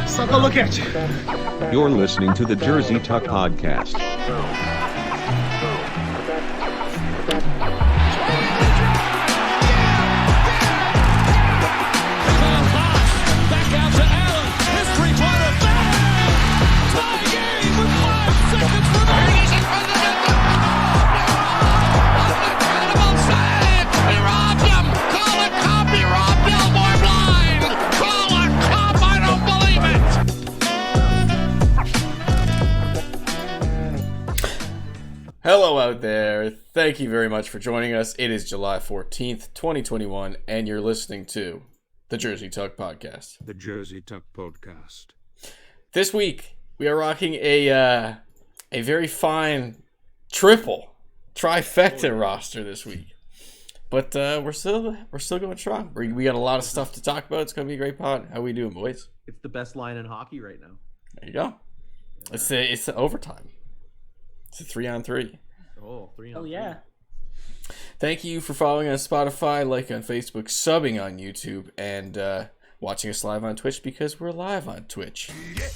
Suck a look at you. You're listening to the Jersey Tuck Podcast. Back out to Allen. His three-pointer. Bang! Tie game with 5 seconds remaining. Incredible save. He robbed him. Call it cop. He robbed Billboard blind. Call it cop. I don't believe it. Hello out there. Thank you very much for joining us. It is July 14th, 2021, and you're listening to the Jersey Tuck Podcast. The Jersey Tuck Podcast. This week, we are rocking a very fine trifecta roster this week. But we're still going strong. We got a lot of stuff to talk about. It's going to be a great pod. How we doing, boys? It's the best line in hockey right now. There you go. Yeah. It's the overtime. It's a 3-on-3. Oh, 3-on-3. Oh, yeah. Thank you for following us on Spotify, liking on Facebook, subbing on YouTube, and watching us live on Twitch because we're live on Twitch. Yeah.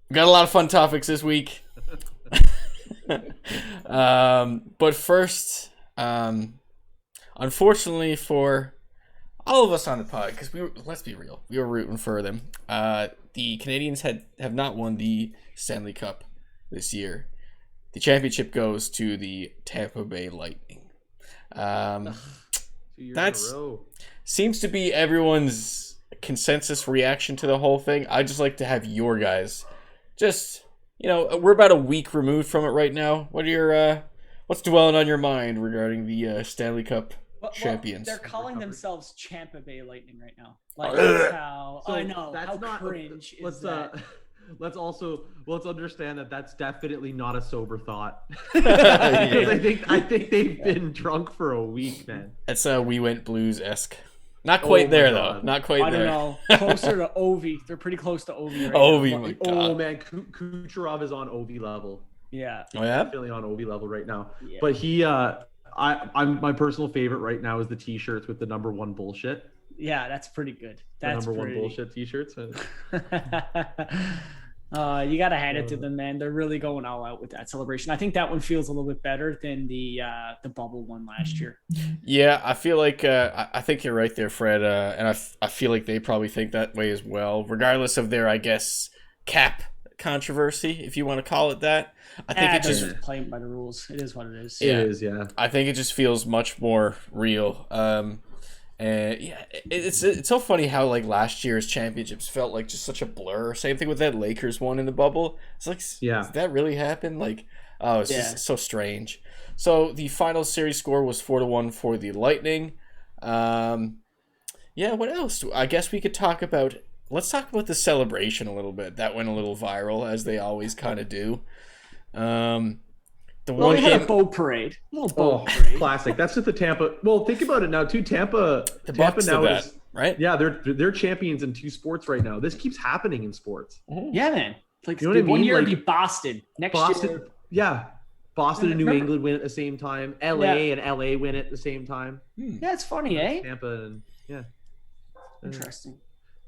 We got a lot of fun topics this week. But first, unfortunately for all of us on the pod, because let's be real, we were rooting for them. The Canadians have not won the Stanley Cup this year. The championship goes to the Tampa Bay Lightning. 2 years in a row. Seems to be everyone's consensus reaction to the whole thing. I just like to have your guys. Just, we're about a week removed from it right now. What's dwelling on your mind regarding the Stanley Cup champions? They're calling themselves Tampa Bay Lightning right now. Like that's how So I know that's how not cringe is let's that. let's understand that that's definitely not a sober thought. Yeah. Because I think they've been drunk for a week, man. That's We Went Blues-esque. Not quite there, though. Not quite I there. don't know. Closer to Ovi. They're pretty close to Ovi right Ovi, now. my God. Oh man, Kucherov is on Ovi level. Yeah. Oh, yeah? Definitely on Ovi level right now. Yeah. But I'm my personal favorite right now is the t-shirts with the number one bullshit. Yeah, that's pretty good. The That's number pretty. one bullshit t-shirts. You gotta hand it to them, man. They're really going all out with that celebration. I think that one feels a little bit better than the bubble one last year. Yeah, I feel like I think you're right there, Fred. And I feel like they probably think that way as well, regardless of their, I guess, cap controversy, if you want to call it that. I think it just playing by the rules. It is what it is. It is, yeah. I think it just feels much more real. And yeah, it's so funny how like last year's championships felt like just such a blur. Same thing with that Lakers one in the bubble. It's like, yeah, did that really happen? Like, oh, it's just so strange. So the final series score was 4-1 for the Lightning. Yeah, what else? I guess we could talk about. Let's talk about the celebration a little bit. That went a little viral, as they always kind of do. We had a boat parade. A little boat parade. Classic. That's just the Tampa. Well, think about it now, too. Tampa now is right. Yeah, they're champions in 2 sports right now. This keeps happening in sports. Yeah, man. Like, you know what I mean? One year like, it'd be Boston. Next year. Yeah. Boston and New England win at the same time. LA and LA win at the same time. Yeah, it's funny, eh? Tampa and Interesting.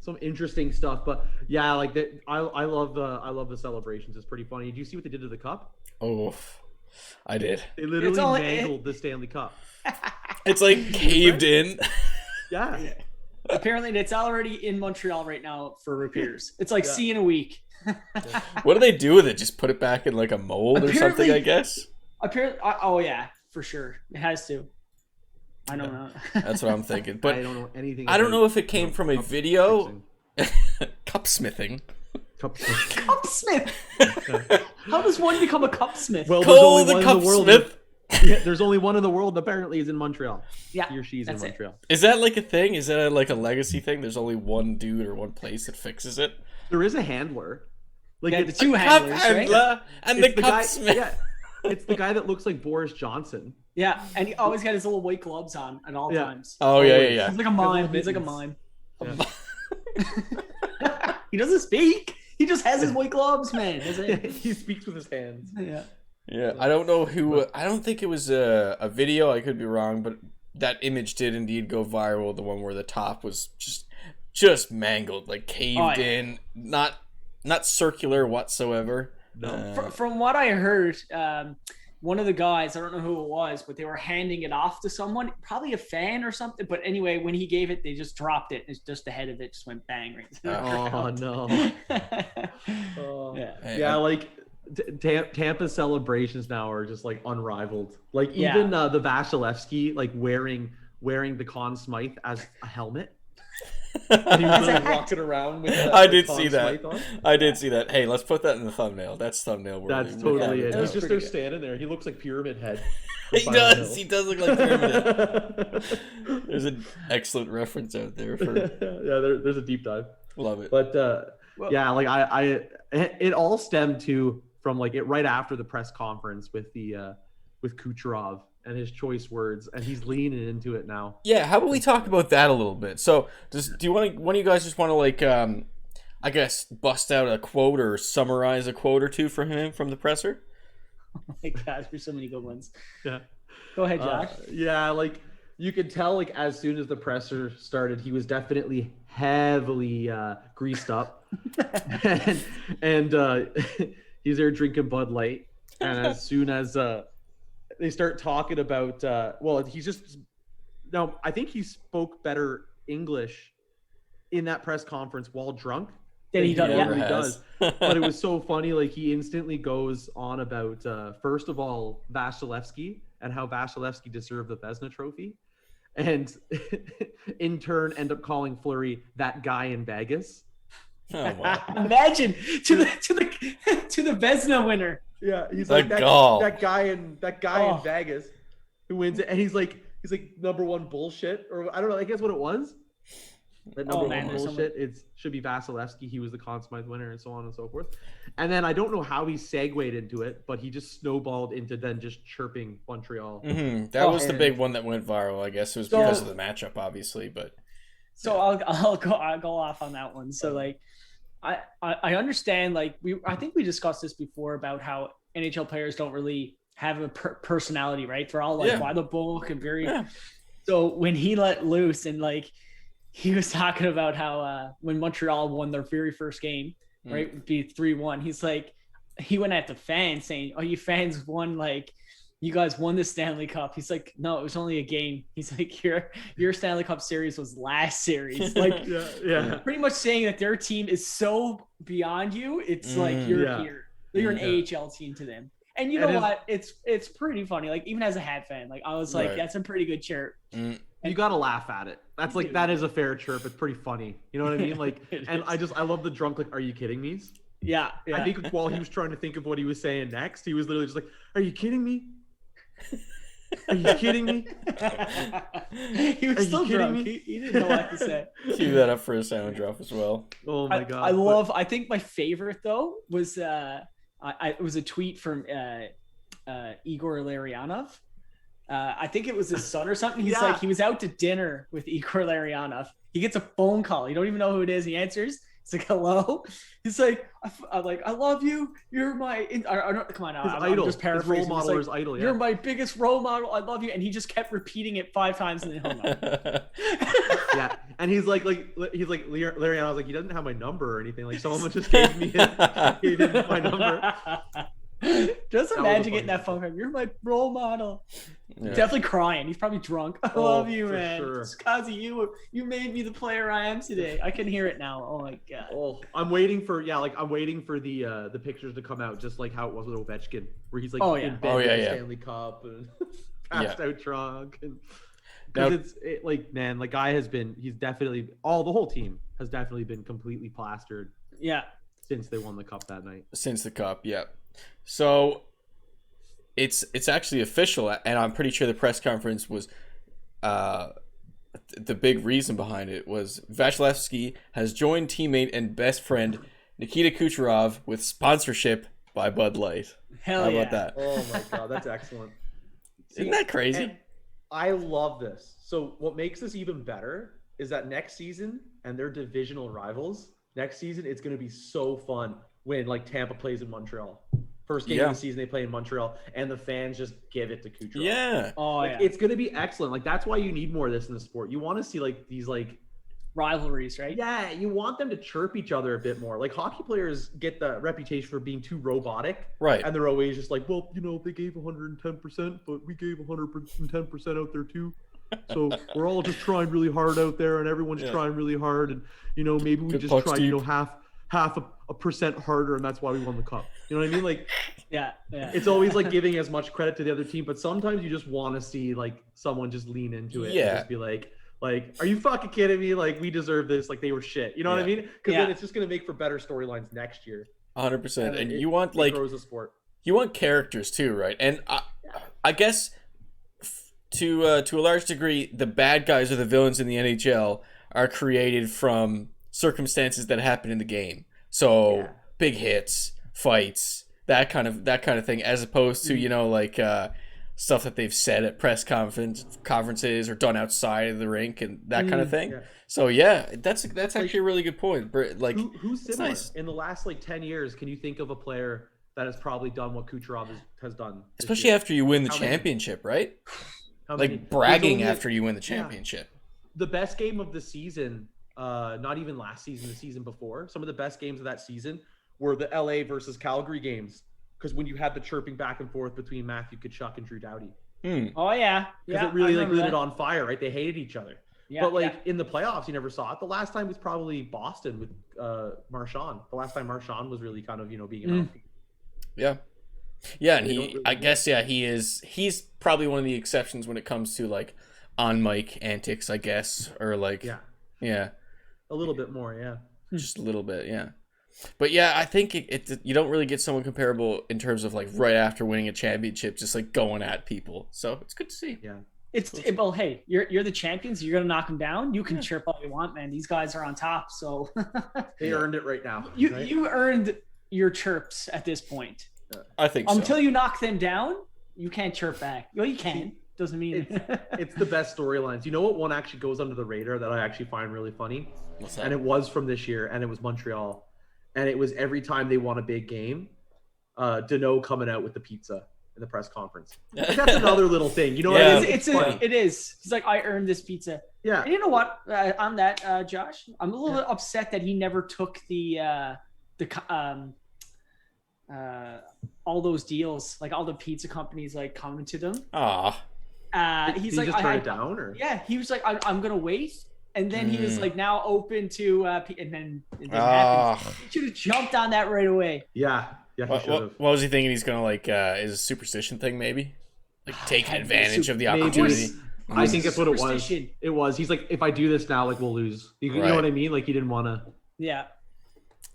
Some interesting stuff, but yeah, like that. I love the celebrations. It's pretty funny. Did you see what they did to the cup? Oh, I did. They literally mangled the Stanley Cup. It's like caved in. Yeah. Apparently, it's already in Montreal right now for repairs. It's like see you in a week. What do they do with it? Just put it back in like a mold or something, I guess? Apparently, oh yeah, for sure. It has to. I don't know. That's what I'm thinking. But I don't know anything. I don't know if it came from a video. Cupsmithing. Cupsmith. How does one become a cupsmith? Well, Cole the Cupsmith. Yeah, there's only one in the world. Apparently, is in Montreal. Yeah, he or she's in Montreal. Is that like a thing? Is that like a legacy thing? There's only one dude or one place that fixes it. There is a handler. Like the 2 handlers, right? And the Cupsmith. Yeah, it's the guy that looks like Boris Johnson. Yeah, and he always got his little white gloves on at all times. Oh yeah. He's like a mime. He's like a mime. Yeah. He doesn't speak. He just has his white gloves, man. He speaks with his hands. Yeah. Yeah, I don't know who. I don't think it was a video. I could be wrong, but that image did indeed go viral. The one where the top was just mangled, like caved in, not circular whatsoever. No. From what I heard, one of the guys, I don't know who it was, but they were handing it off to someone, probably a fan or something. But anyway, when he gave it, they just dropped it. It's just the head of it just went bang right to the ground. No. Yeah. Yeah, like Tampa celebrations now are just like unrivaled. Like even the Vasilevsky like wearing the Conn Smythe as a helmet. And he was like walking around with I did see that. I did see that. Hey, let's put that in the thumbnail. That's thumbnail worthy. That's totally it. He's just there good. standing there. He looks like Pyramid Head. He does. He does look like Pyramid Head. There's an excellent reference out there for. There's a deep dive. Love it. But yeah, like it all stemmed from like it right after the press conference with Kucherov and his choice words, and he's leaning into it now. Yeah, how about we talk about that a little bit? So, do you want to? One of you guys just want to like, I guess, bust out a quote or summarize a quote or two from him from the presser? Oh my God, there's so many good ones. Yeah. Go ahead, Josh. Yeah, like you could tell, like as soon as the presser started, he was definitely heavily greased up, and he's there drinking Bud Light, and as soon as they start talking about I think he spoke better English in that press conference while drunk than he does. But it was so funny, like he instantly goes on about first of all Vasilevsky and how Vasilevsky deserved the Vezina trophy, and in turn end up calling Fleury that guy in Vegas. Oh, wow. Imagine to the Vezina winner. Yeah, he's like that guy in Vegas who wins it, and he's like number one bullshit, or I don't know. I guess what it was. That number one bullshit. It should be Vasilevsky. He was the Conn Smythe winner, and so on and so forth. And then I don't know how he segued into it, but he just snowballed into then just chirping Montreal. Mm-hmm. That was the big one that went viral. I guess it was because of the matchup, obviously, but. So I'll go off on that one. So like. I understand, like I think we discussed this before about how NHL players don't really have a personality, right? They're all like by the book and very. Yeah. So when he let loose and like he was talking about how when Montreal won their very first game, right, it'd be 3-1. He's like, he went at the fans saying, "Oh, you fans won like." You guys won the Stanley Cup. He's like, no, it was only a game. He's like, your Stanley Cup series was last series. Like, pretty much saying that their team is so beyond you. It's like you're here. You're an AHL team to them. And you know what? It's pretty funny. Like even as a Hat fan, like I was like, that's a pretty good chirp. You gotta laugh at it. That's like that is a fair chirp. It's pretty funny. You know what I mean? Like, and I love the drunk. Like, are you kidding me? Yeah. I think while he was trying to think of what he was saying next, he was literally just like, "Are you kidding me? Are you kidding me?" He was still drunk. He didn't know what to say. Cue that up for a sound drop as well. Oh my God. I think my favorite though was it was a tweet from Igor Larionov. I think it was his son or something. He's like, he was out to dinner with Igor Larionov. He gets a phone call. You don't even know who it is. He answers. He's like, "Hello." He's like, I love you. You're my. Come on now. I'm just paraphrasing. His role model is idol. Yeah. You're my biggest role model. I love you. And he just kept repeating it 5 times and then hung up. Yeah, and he's like Larry. I was like, he doesn't have my number or anything. Like someone just gave me my number. Just imagine getting that phone call. You're my role model. Yeah. Definitely crying. He's probably drunk. I love you, man. Sure. It's because of you. You made me the player I am today. I can hear it now. Oh my God. Oh, I'm waiting for the pictures to come out, just like how it was with Ovechkin, where he's like in bed with the Stanley Cup and passed out drunk. And because he's definitely the whole team has definitely been completely plastered. Yeah. Since they won the cup that night. Since the cup, yeah. So it's actually official, and I'm pretty sure the press conference was the big reason behind it was Vasilevsky has joined teammate and best friend Nikita Kucherov with sponsorship by Bud Light. How about that? Oh my God, that's excellent. Isn't that crazy? I love this. So what makes this even better is that next season and their divisional rivals, next season it's going to be so fun when like Tampa plays in Montreal. First game of the season they play in Montreal, and the fans just give it to Kucherov. Yeah. It's going to be excellent. Like, that's why you need more of this in the sport. You want to see, like, these, like, rivalries, right? Yeah, you want them to chirp each other a bit more. Like, hockey players get the reputation for being too robotic. Right. And they're always just like, well, they gave 110%, but we gave 110% out there too. So we're all just trying really hard out there, and everyone's trying really hard. And, maybe we just tried, half a percent harder, and that's why we won the cup. You know what I mean? Like, yeah. It's always like giving as much credit to the other team, but sometimes you just want to see like someone just lean into it and just be like, are you fucking kidding me? Like, we deserve this. Like, they were shit. You know what I mean? Because then it's just gonna make for better storylines next year. 100%. And you want like grows the sport. You want characters too, right? And I guess to a large degree, the bad guys or the villains in the NHL are created from circumstances that happen in the game. So big hits, fights, that kind of thing, as opposed to stuff that they've said at press conferences or done outside of the rink and that kind of thing. So that's actually a really good point. Like, who's similar nice. In the last 10 years? Can you think of a player that has probably done what Kucherov has done? Especially after you win the championship, right? Like bragging after you win the championship. The best game of the season. Not even last season, the season before. Some of the best games of that season were the LA versus Calgary games, because when you had the chirping back and forth between Matthew Tkachuk and Drew Doughty. Oh yeah, because it really lit it on fire, right? They hated each other. But in the playoffs, you never saw it. The last time was probably Boston with Marchand. The last time Marchand was really kind of being an outfield. Yeah, and he's probably one of the exceptions when it comes to like on mic antics, I guess, or like a little bit more, just a little bit, But I think you don't really get someone comparable in terms of like right after winning a championship, just like going at people. So it's good to see. Well, hey, you're the champions. You're gonna knock them down. You can chirp all you want, man. These guys are on top, so they earned it right now. You earned your chirps at this point. I think so. Until you knock them down, you can't chirp back. Well, you can. Doesn't mean it's the best storylines. You know what one actually goes under the radar that I actually find really funny? What's that? And it was from this year, and it was Montreal. And it was every time they won a big game, Deneau coming out with the pizza in the press conference. Like, that's another little thing. You know what I mean? It is. He's like, I earned this pizza. Yeah. And you know what? On that, Josh, I'm a little bit upset that he never took all those deals, like all the pizza companies like coming to them. He's like, just turn it down, or he was like, I'm gonna wait. And then he was like now open to, and then it didn't happen. He should have jumped on that right away. Yeah, what was he thinking? He's gonna like is a superstition thing maybe, like take advantage of the opportunity. I think that's what it was. It was. He's like, if I do this now, like we'll lose. You know what I mean? Like he didn't want to. Yeah.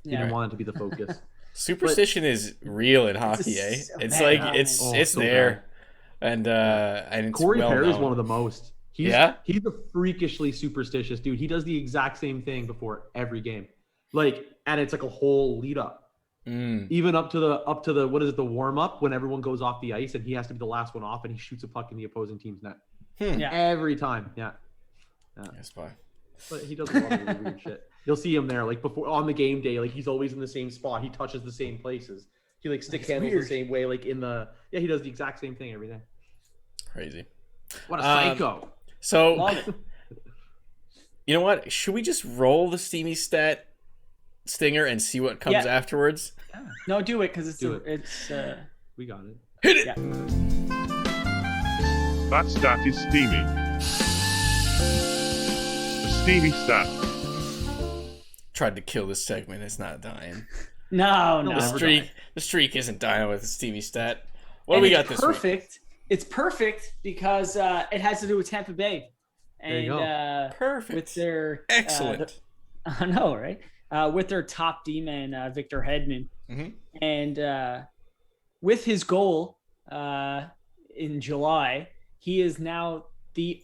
He didn't want it to be the focus. Superstition is real in hockey, It's like it's there, bad. and it's Corey Perry is known. one of the most. He's a freakishly superstitious dude. He does the exact same thing before every game, and it's like a whole lead up, even up to the what is it, the warm up, when everyone goes off the ice and he has to be the last one off and he shoots a puck in the opposing team's net. Every time. That's fine. But he does a lot of really weird shit. You'll see him there, like before on the game day, like he's always in the same spot. He touches the same places. He like stick handles the same way, like in the he does the exact same thing every day. Crazy. What a psycho. So, you know what? Should we just roll the steamy stat stinger and see what comes afterwards? Yeah. No, do it because we got it. Hit it. That stat is steamy. The steamy stat. Tried to kill this segment. It's not dying. No. The streak isn't dying with a steamy stat. What do we got this week? It's perfect because it has to do with Tampa Bay. And, there you go. Perfect. With their excellent. I know, right? With their top D-man, Victor Hedman. Mm-hmm. And with his goal in July, he is now the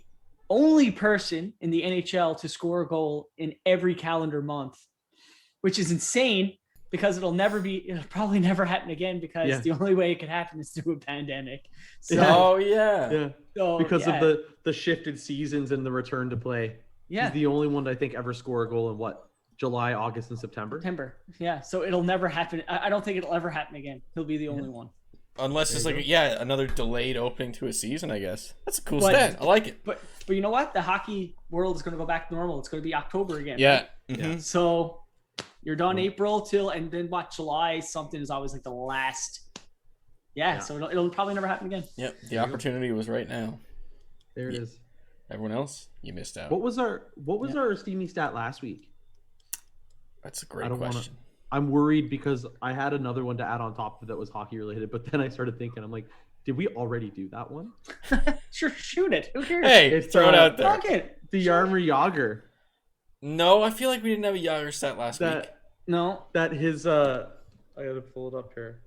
only person in the NHL to score a goal in every calendar month, which is insane. Because it'll probably never happen again, because the only way it could happen is through a pandemic. So, So, because of the shifted seasons and the return to play. Yeah. He's the only one I think ever score a goal in July, August, and September. Yeah. So it'll never happen. I don't think it'll ever happen again. He'll be the only one. Unless it's like another delayed opening to a season, I guess. That's a cool stat. I like it. But you know what? The hockey world is going to go back to normal. It's going to be October again. Yeah. Right? Mm-hmm. So you're done April and then July, something is always like the last. Yeah. So it'll probably never happen again. Yep. The opportunity was right now. There it is. Everyone else, you missed out. What was our steamy stat last week? That's a great question. I'm worried because I had another one to add on top of that was hockey related, but then I started thinking, I'm like, did we already do that one? Sure, shoot it. Who cares? Hey, throw it out there. Fuck it. The Jaromir Jagr. No, I feel like we didn't have a Jagr stat last week. No. That his I gotta pull it up here.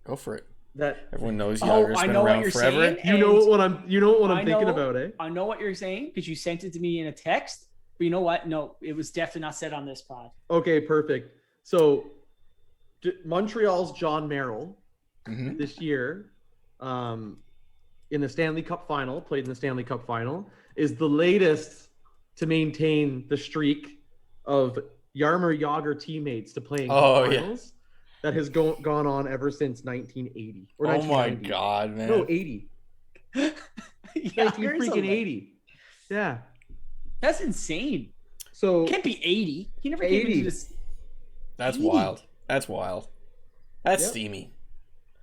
Go for it. That everyone knows Jagr's been around forever. Saying, you know what I'm thinking about, eh? I know what you're saying because you sent it to me in a text. But you know what? No, it was definitely not said on this pod. Okay, perfect. So Montreal's John Merrill this year, in the Stanley Cup final, played in the Stanley Cup final, is the latest to maintain the streak of Jaromir Jagr teammates to play in finals. That has gone on ever since 1980 or 1990. My God, man! No, 80. 1980. Yeah, that's insane. So it can't be 80. He never came into this. That's 80. Wild. That's wild. That's steamy.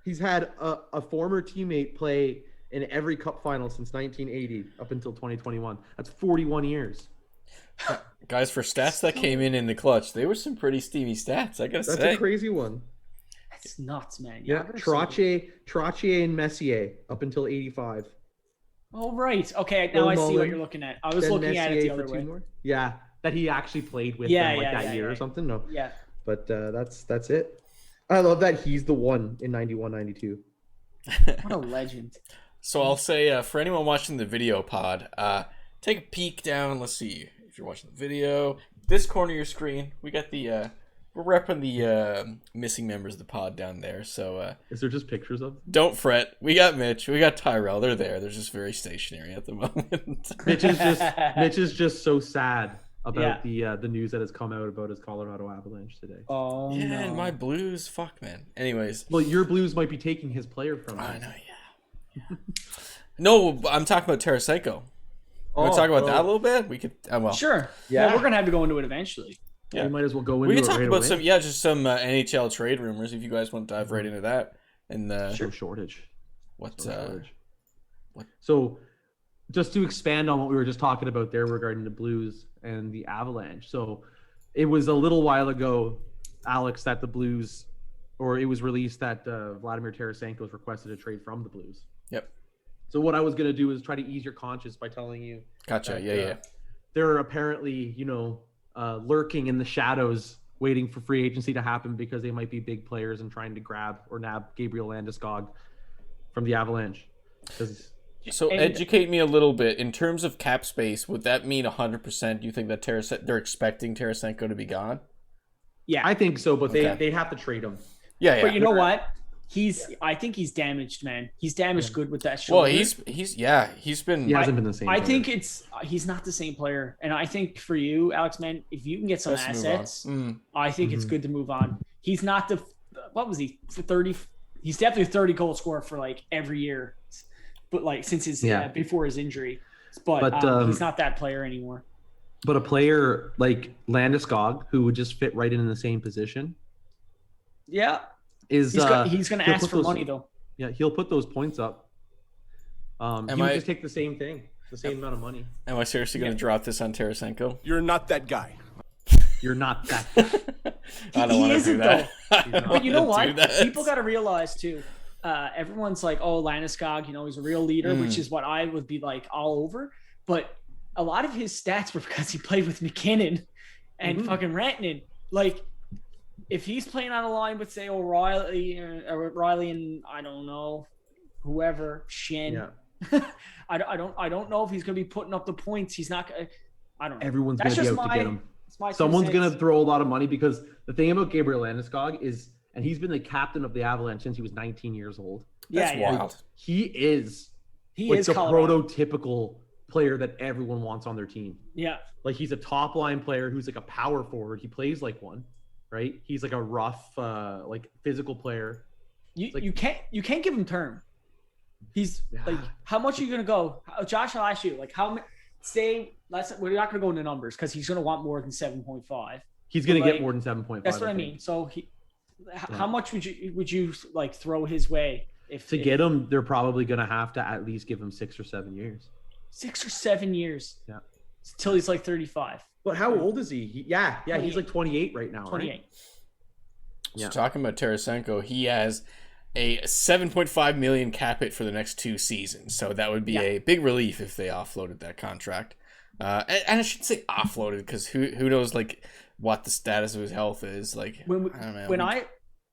He's had a former teammate play in every cup final since 1980 up until 2021. That's 41 years. Guys, for stats that came in the clutch, they were some pretty steamy stats, I gotta say. That's a crazy one. That's nuts, man. Yeah, Trottier and Messier up until 85. Oh, right. Okay, now I see what you're looking at. I was looking at it the other way. Yeah, that he actually played with them that year or something. No. Yeah. But that's it. I love that he's the one in 91, 92. What a legend. So I'll say, for anyone watching the video pod, take a peek down. Let's see if you're watching the video. This corner of your screen, we got the we're repping the missing members of the pod down there. So is there just pictures of them? Don't fret. We got Mitch. We got Tyrell. They're there. They're just very stationary at the moment. Mitch is just so sad about the news that has come out about his Colorado Avalanche today. Oh yeah, no. And my Blues. Fuck, man. Anyways. Well, your Blues might be taking his player from him. I know, yeah. No, I'm talking about Tarasenko. Want to talk about that a little bit? We could. Well, sure. Yeah, well, we're gonna have to go into it eventually. Yeah, we might as well go into it. We can talk right about away. just some NHL trade rumors if you guys want to dive right into that. And shortage. What? So, just to expand on what we were just talking about there regarding the Blues and the Avalanche. So, it was a little while ago, Alex, that the Blues, or it was released that Vladimir Tarasenko was requested a trade from the Blues. Yep. So what I was going to do is try to ease your conscience by telling you. Gotcha. That, they're apparently, lurking in the shadows, waiting for free agency to happen because they might be big players and trying to grab or nab Gabriel Landeskog from the Avalanche. Educate me a little bit in terms of cap space. Would that mean 100%? Do you think that they're expecting Tarasenko to be gone? Yeah, I think so, but they have to trade him. Yeah. But you know what? I think he's damaged, man. He's damaged good with that shoulder. Well, he's been. He hasn't been the same. I think he's not the same player, and I think for you, Alex, man, if you can get some assets, I think it's good to move on. He's not what was he 30? He's definitely a 30 goal scorer for like every year, but like since his before his injury, but he's not that player anymore. But a player like Landeskog, who would just fit right in the same position, he's going to ask for money though. Yeah, he'll put those points up. He would just take the same thing, the same amount of money. Am I seriously going to drop this on Tarasenko? You're not that guy. You're not that guy. I don't want to do that. But you know what? People got to realize too. Everyone's like, "Oh, Landeskog, he's a real leader," which is what I would be like all over. But a lot of his stats were because he played with McKinnon and fucking Rantanen. Like, if he's playing on a line with, say, O'Reilly and I don't know, whoever, Shen, I don't know if he's going to be putting up the points. He's not. I don't know. Everyone's going to be out to get him. Someone's going to throw a lot of money because the thing about Gabriel Landeskog is, and he's been the captain of the Avalanche since he was 19 years old. That's wild. He is the prototypical player that everyone wants on their team. Yeah. Like he's a top line player who's like a power forward. He plays like one, right? He's like a rough, like physical player. You can't give him term. He's like, how much are you gonna go? Josh, I'll ask you, like, we're not gonna go into numbers because he's gonna want more than 7.5. He's gonna get more than 7.5. That's what I mean. So how much would you like throw his way if get him? They're probably gonna have to at least give him 6 or 7 years. 6 or 7 years. Yeah. Until he's like 35. But how old is he? He's like 28 right now. 28. Right? So talking about Tarasenko, he has a $7.5 million cap hit for the next 2 seasons. So that would be a big relief if they offloaded that contract. And I shouldn't say offloaded because who knows like what the status of his health is. Like I don't know.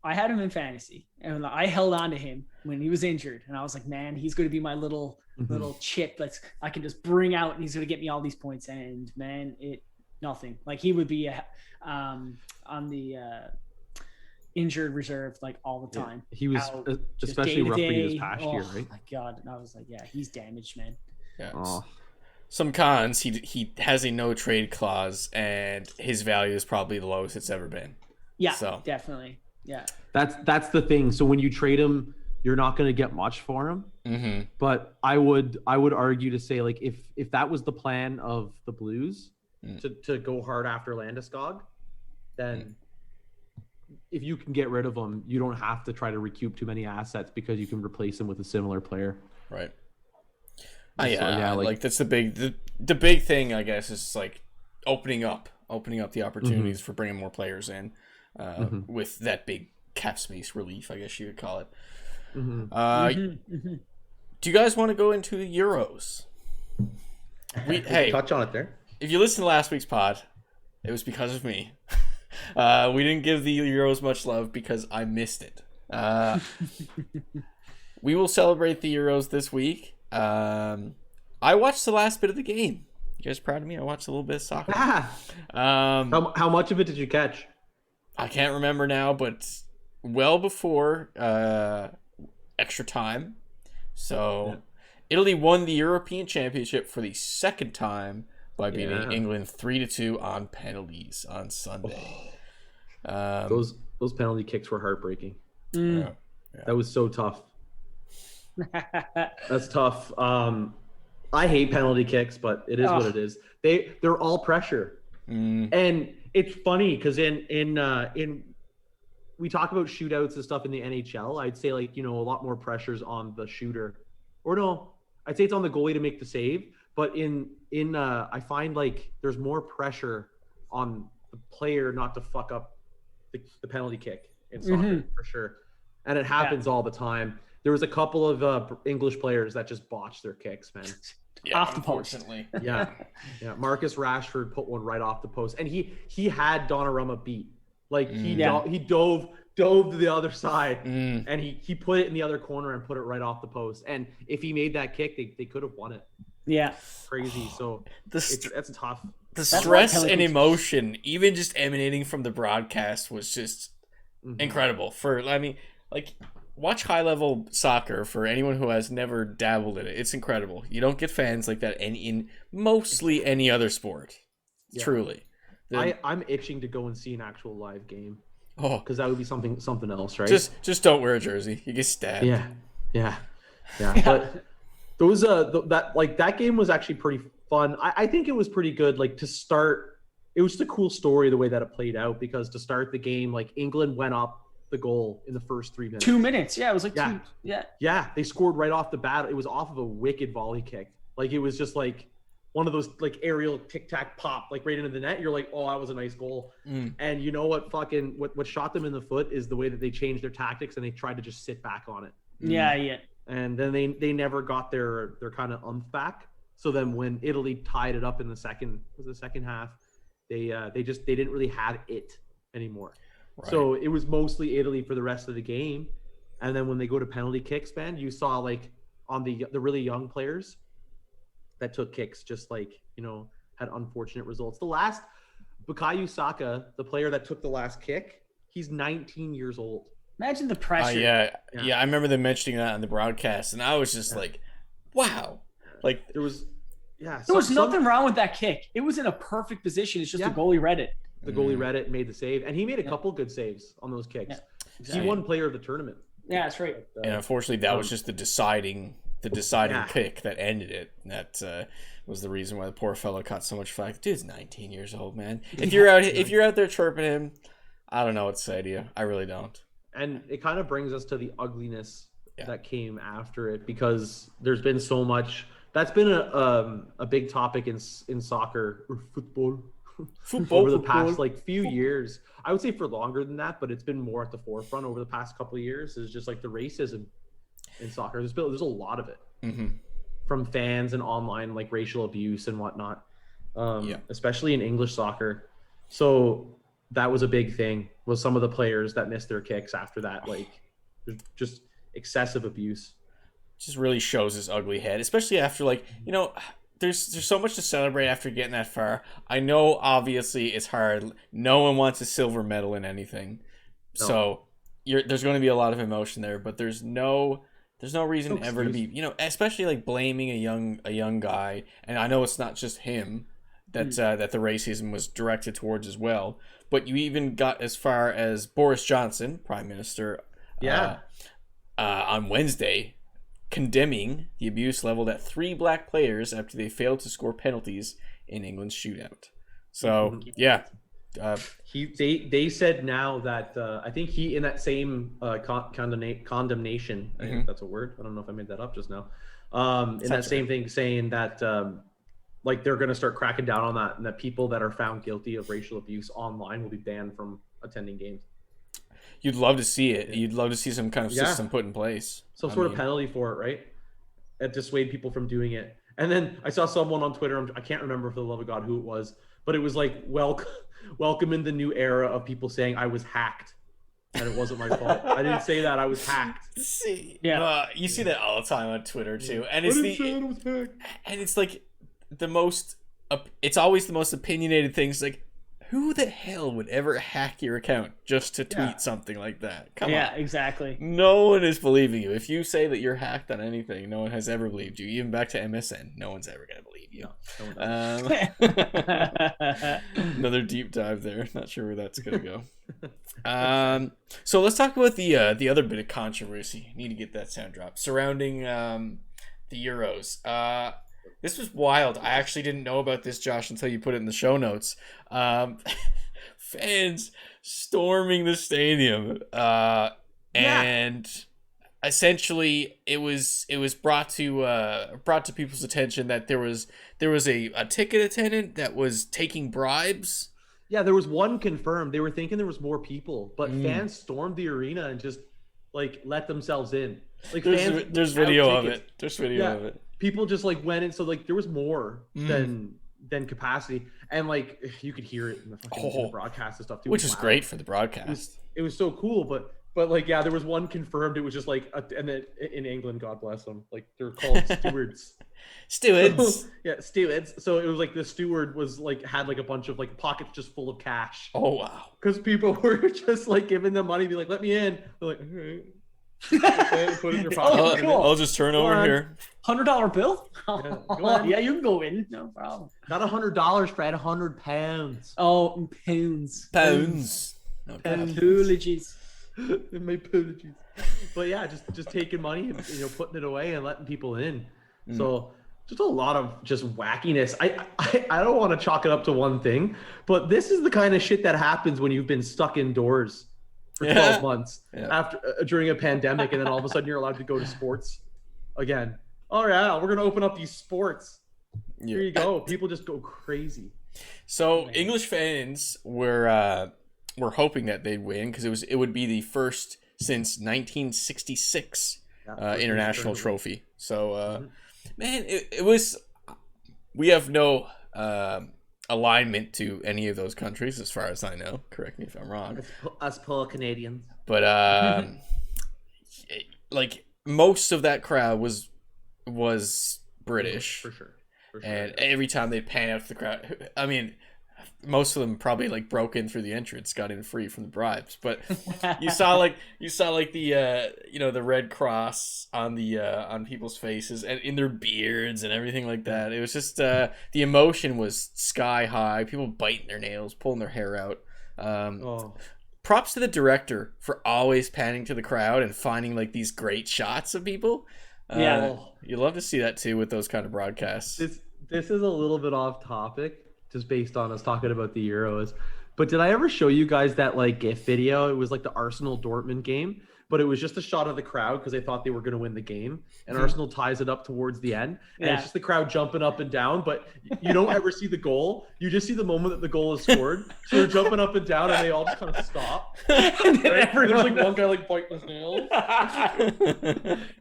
I had him in fantasy and I held on to him when he was injured, and I was like, man, he's going to be my little chip I can just bring out, and he's going to get me all these points. And man, nothing. Like he would be on the injured reserve like all the time. Yeah. He was out, especially rough for you this past year, right? Oh my god! And I was like, yeah, he's damaged, man. Yeah. Some cons. He has a no trade clause, and his value is probably the lowest it's ever been. Yeah, so definitely. Yeah. That's the thing. So when you trade him, you're not going to get much for him. Mm-hmm. But I would argue to say, like, if that was the plan of the Blues to go hard after Landeskog, then if you can get rid of him, you don't have to try to recoup too many assets because you can replace him with a similar player. Right. So, like that's the big thing, I guess, is like opening up the opportunities for bringing more players in with that big cap space relief, I guess you would call it. Do you guys want to go into the Euros? Hey, touch on it there. If you listen to last week's pod, it was because of me. We didn't give the Euros much love because I missed it. We will celebrate the Euros this week. I watched the last bit of the game. You guys proud of me? I watched a little bit of soccer. How much of it did you catch? I can't remember now, but well before extra time. So Italy won the European Championship for the second time by beating England 3-2 on penalties on Sunday. Those penalty kicks were heartbreaking. Yeah. That was so tough. That's tough. I hate penalty kicks, but it is what it is. They're all pressure, and it's funny because in we talk about shootouts and stuff in the NHL. I'd say a lot more pressures on the shooter, or no, I'd say it's on the goalie to make the save. But I find like there's more pressure on the player not to fuck up the penalty kick in soccer for sure, and it happens all the time. There was a couple of English players that just botched their kicks, man. Off the post. Yeah. Marcus Rashford put one right off the post, and he had Donnarumma beat. Like he dove to the other side, and he put it in the other corner and put it right off the post. And if he made that kick, they could have won it. Yeah, crazy. So that's tough. The stress and emotion, even just emanating from the broadcast, was just incredible. Watch high-level soccer for anyone who has never dabbled in it. It's incredible. You don't get fans like that in mostly any other sport. Yeah. Truly. I'm itching to go and see an actual live game. Oh, because that would be something else, right? Just don't wear a jersey. You get stabbed. Yeah. But those that game was actually pretty fun. I think it was pretty good. Like to start, it was just a cool story the way that it played out, because to start the game, like England went up the goal in the first 3 minutes. 2 minutes. Yeah, it was like 2. Yeah. Yeah, they scored right off the bat. It was off of a wicked volley kick. Like it was just like one of those like aerial tic-tac pop like right into the net. You're like, oh, that was a nice goal. And you know what what shot them in the foot is the way that they changed their tactics and they tried to just sit back on it. Yeah. And then they never got their kind of umph back. So then when Italy tied it up in the second half, they didn't really have it anymore. Right. So it was mostly Italy for the rest of the game. And then when they go to penalty kicks, man, you saw like on the really young players that took kicks, just like, had unfortunate results. The last Bukayo Saka, the player that took the last kick, he's 19 years old. Imagine the pressure. Yeah. I remember them mentioning that on the broadcast, and I was just like, wow. Like there was Yeah, there was nothing wrong with that kick. It was in a perfect position. It's just the goalie read it. The goalie read it and made the save, and he made a couple good saves on those kicks. Yeah, exactly. He won player of the tournament. Yeah, that's right. And unfortunately, that was just the deciding kick that ended it. That was the reason why the poor fellow caught so much flack. Dude's 19 years old, man. If you're out there chirping him, I don't know what to say to you. I really don't. And it kind of brings us to the ugliness that came after it, because there's been so much. That's been a big topic in soccer or football over the past few years. I would say for longer than that, but it's been more at the forefront over the past couple of years. Is just like the racism in soccer. There's a lot of it from fans and online, like racial abuse and whatnot, especially in English soccer. So that was a big thing. Was some of the players that missed their kicks after that, like just excessive abuse. Just really shows his ugly head, especially after there's so much to celebrate after getting that far. I know obviously it's hard. No one wants a silver medal in anything. No. So there's going to be a lot of emotion there, but there's no reason ever to be, especially like blaming a young guy. And I know it's not just him that the racism was directed towards as well, but you even got as far as Boris Johnson, Prime Minister, on Wednesday, condemning the abuse leveled at 3 black players after they failed to score penalties in England's shootout. So they said now that I think he in that same condemnation, I think that's a word. I don't know if I made that up just now. In that same thing, saying that they're going to start cracking down on that, and that people that are found guilty of racial abuse online will be banned from attending games. You'd love to see it. You'd love to see some kind of system put in place. Some sort of penalty for it, right? It dissuade people from doing it. And then I saw someone on Twitter, I can't remember for the love of God who it was, but it was like, welcome in the new era of people saying I was hacked. And it wasn't my fault. I didn't say that. I was hacked. You see that all the time on Twitter too. And it's like the most, it's always the most opinionated things. Like, who the hell would ever hack your account just to tweet something like that? Come on. Yeah, exactly. No one is believing you. If you say that you're hacked on anything, no one has ever believed you. Even back to MSN, no one's ever going to believe you. Another deep dive there. Not sure where that's going to go. So let's talk about the other bit of controversy. Need to get that sound drop surrounding the Euros. This was wild. I actually didn't know about this, Josh, until you put it in the show notes. Fans storming the stadium, and essentially it was brought to people's attention that there was a ticket attendant that was taking bribes. Yeah, there was one confirmed. They were thinking there was more people, but fans stormed the arena and just let themselves in. There's video of it. There's video of it. People just went in, so there was more than capacity, and you could hear it in the fucking broadcast and stuff too, which is great for the broadcast. It was so cool, but there was one confirmed. It was just and then in England, God bless them, they're called stewards. Stewards. Stewards. So it was the steward was had a bunch of pockets just full of cash. Oh wow! Because people were just giving them money, be like, "Let me in." They're like, "All right." Put in your pocket. Cool. I'll just turn over here. $100 bill? Yeah, you can go in. No problem. Not $100, Fred. £100. Oh, pounds. Pounds. Apologies. My apologies. But yeah, just taking money and putting it away and letting people in. So just a lot of just wackiness. I don't want to chalk it up to one thing, but this is the kind of shit that happens when you've been stuck indoors for 12 months after during a pandemic, and then all of a sudden you're allowed to go to sports again. Oh yeah, we're gonna open up these sports. Here you go. People just go crazy. So English fans were hoping that they'd win because it would be the first since 1966 international trophy. So man, it was. We have no alignment to any of those countries, as far as I know. Correct me if I'm wrong. Us poor Canadians. But most of that crowd was British for sure. And every time they pan out the crowd, I mean, most of them probably like broke in through the entrance, got in free from the bribes. But you saw like the the Red Cross on the on people's faces and in their beards and everything like that. It was just the emotion was sky high. People biting their nails, pulling their hair out. Props to the director for always panning to the crowd and finding like these great shots of people. You love to see that too with those kind of broadcasts. This is a little bit off topic, just based on us talking about the Euros. But did I ever show you guys that like GIF video? It was like the Arsenal Dortmund game, but it was just a shot of the crowd because they thought they were going to win the game, and Arsenal ties it up towards the end, and it's just the crowd jumping up and down. But you don't ever see the goal; you just see the moment that the goal is scored. So they're jumping up and down, and they all just kind of stop. And there's like one guy like biting his nails.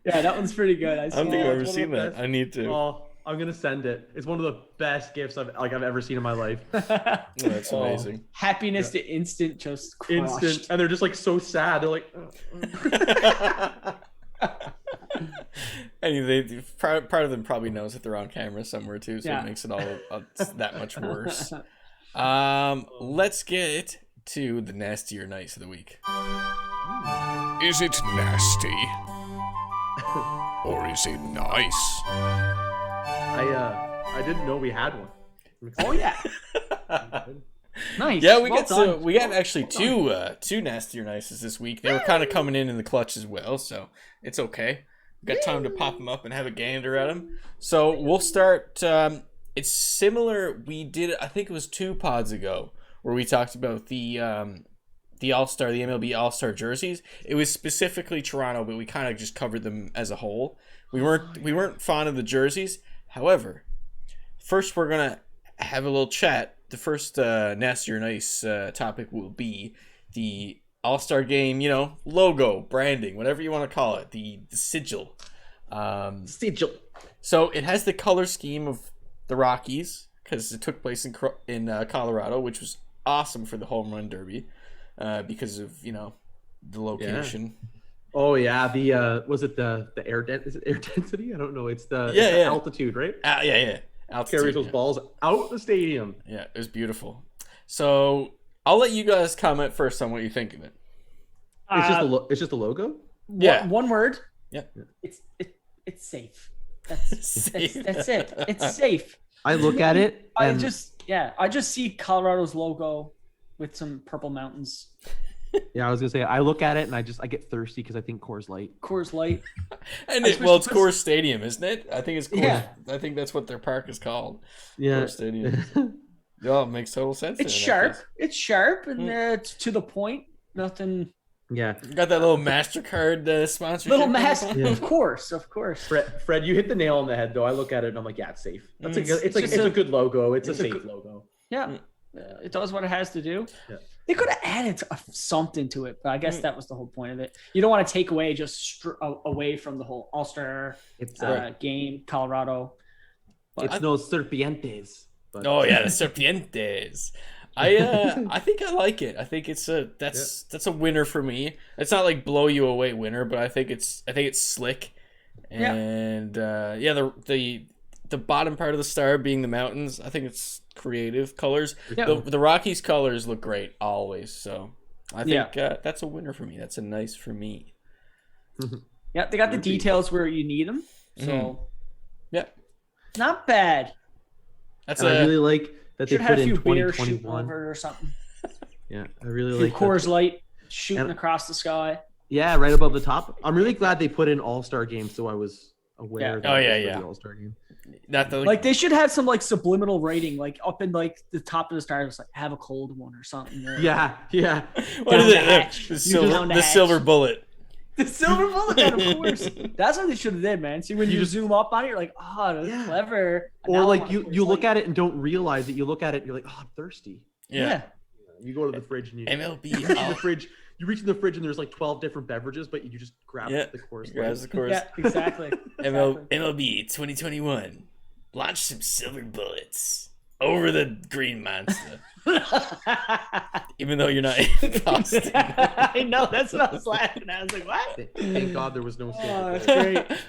Yeah, that one's pretty good. I don't think I've ever seen that. I need to. Oh, I'm gonna send it. It's one of the best gifts I've ever seen in my life. That's amazing. Happiness to instant, just crushed. Instant, and they're just like so sad. They're like, and part of them probably knows that they're on camera somewhere too, so it makes it all that much worse. Let's get to the nasty or nice of the week. Is it nasty? Or is it nice? I didn't know we had one. Oh yeah. Nice. Yeah, we got actually two nasty or nices this week. They were kind of coming in the clutch as well, so it's okay. We got time to pop them up and have a gander at them. So we'll start. It's similar. We did, I think it was 2 pods ago, where we talked about the All-Star, the MLB All-Star jerseys. It was specifically Toronto, but we kind of just covered them as a whole. We weren't fond of the jerseys. However, first we're gonna have a little chat. The first nasty or nice topic will be the All-Star game, logo, branding, whatever you want to call it, the sigil. Sigil. So it has the color scheme of the Rockies because it took place in Colorado, which was awesome for the home run derby because of the location. Yeah. Oh yeah, was it the air is it air density? I don't know. It's the altitude, right? Yeah. Altitude, carries those balls out the stadium. Yeah, it was beautiful. So I'll let you guys comment first on what you think of it. It's just a logo. Yeah, one word. Yeah, it's safe. That's safe. That's it. It's safe. I look at it. I just see Colorado's logo with some purple mountains. Yeah, I was gonna say I look at it and I get thirsty because I think Coors Light. And it's Coors Stadium, isn't it? I think it's Coors. Yeah. I think that's what their park is called. Yeah, Coors Stadium. Oh, it makes total sense. It's sharp. It's sharp and it's to the point. Nothing. Yeah, got that little MasterCard sponsorship. Little of course. Fred, you hit the nail on the head though. I look at it and I'm like, yeah, it's safe. It's a good logo. It's a safe logo. Yeah. It does what it has to do. Yeah. They could have added something to it, but I guess that was the whole point of it. You don't want to take away away from the whole All-Star game, Colorado. It's no serpientes. But... Oh yeah, the serpientes. I think I like it. I think that's a winner for me. It's not like blow you away winner, but I think it's slick. And the bottom part of the star being the mountains, I think it's creative colors. Yeah. The Rockies colors look great always, so I think that's a winner for me. That's a nice for me. Yeah, they got the details where you need them, so not bad. I really like that they put in 2021 or something. Yeah, I really like Coors Light shooting across the sky. Yeah, right above the top. I'm really glad they put in All-Star games, so I was aware that it was the All-Star game. Not the, like they should have some like subliminal writing, like up in like the top of the stars, like have a cold one or something. Yeah. What is it? The silver bullet. The silver bullet, of course. That's what they should have did, man. See, when you zoom up on it, you're like, that's clever. Or like you look at it and don't realize it. You look at it and you're like, I'm thirsty. Yeah. You go to the fridge and MLB. You reach in the fridge and there's like 12 different beverages, but you just grab the Coors. Yeah, exactly. MLB 2021. Launch some silver bullets over the green monster. Even though you're not in Boston. I know, that's what I was laughing at. I was like, what? Thank God there was no silver. That's great.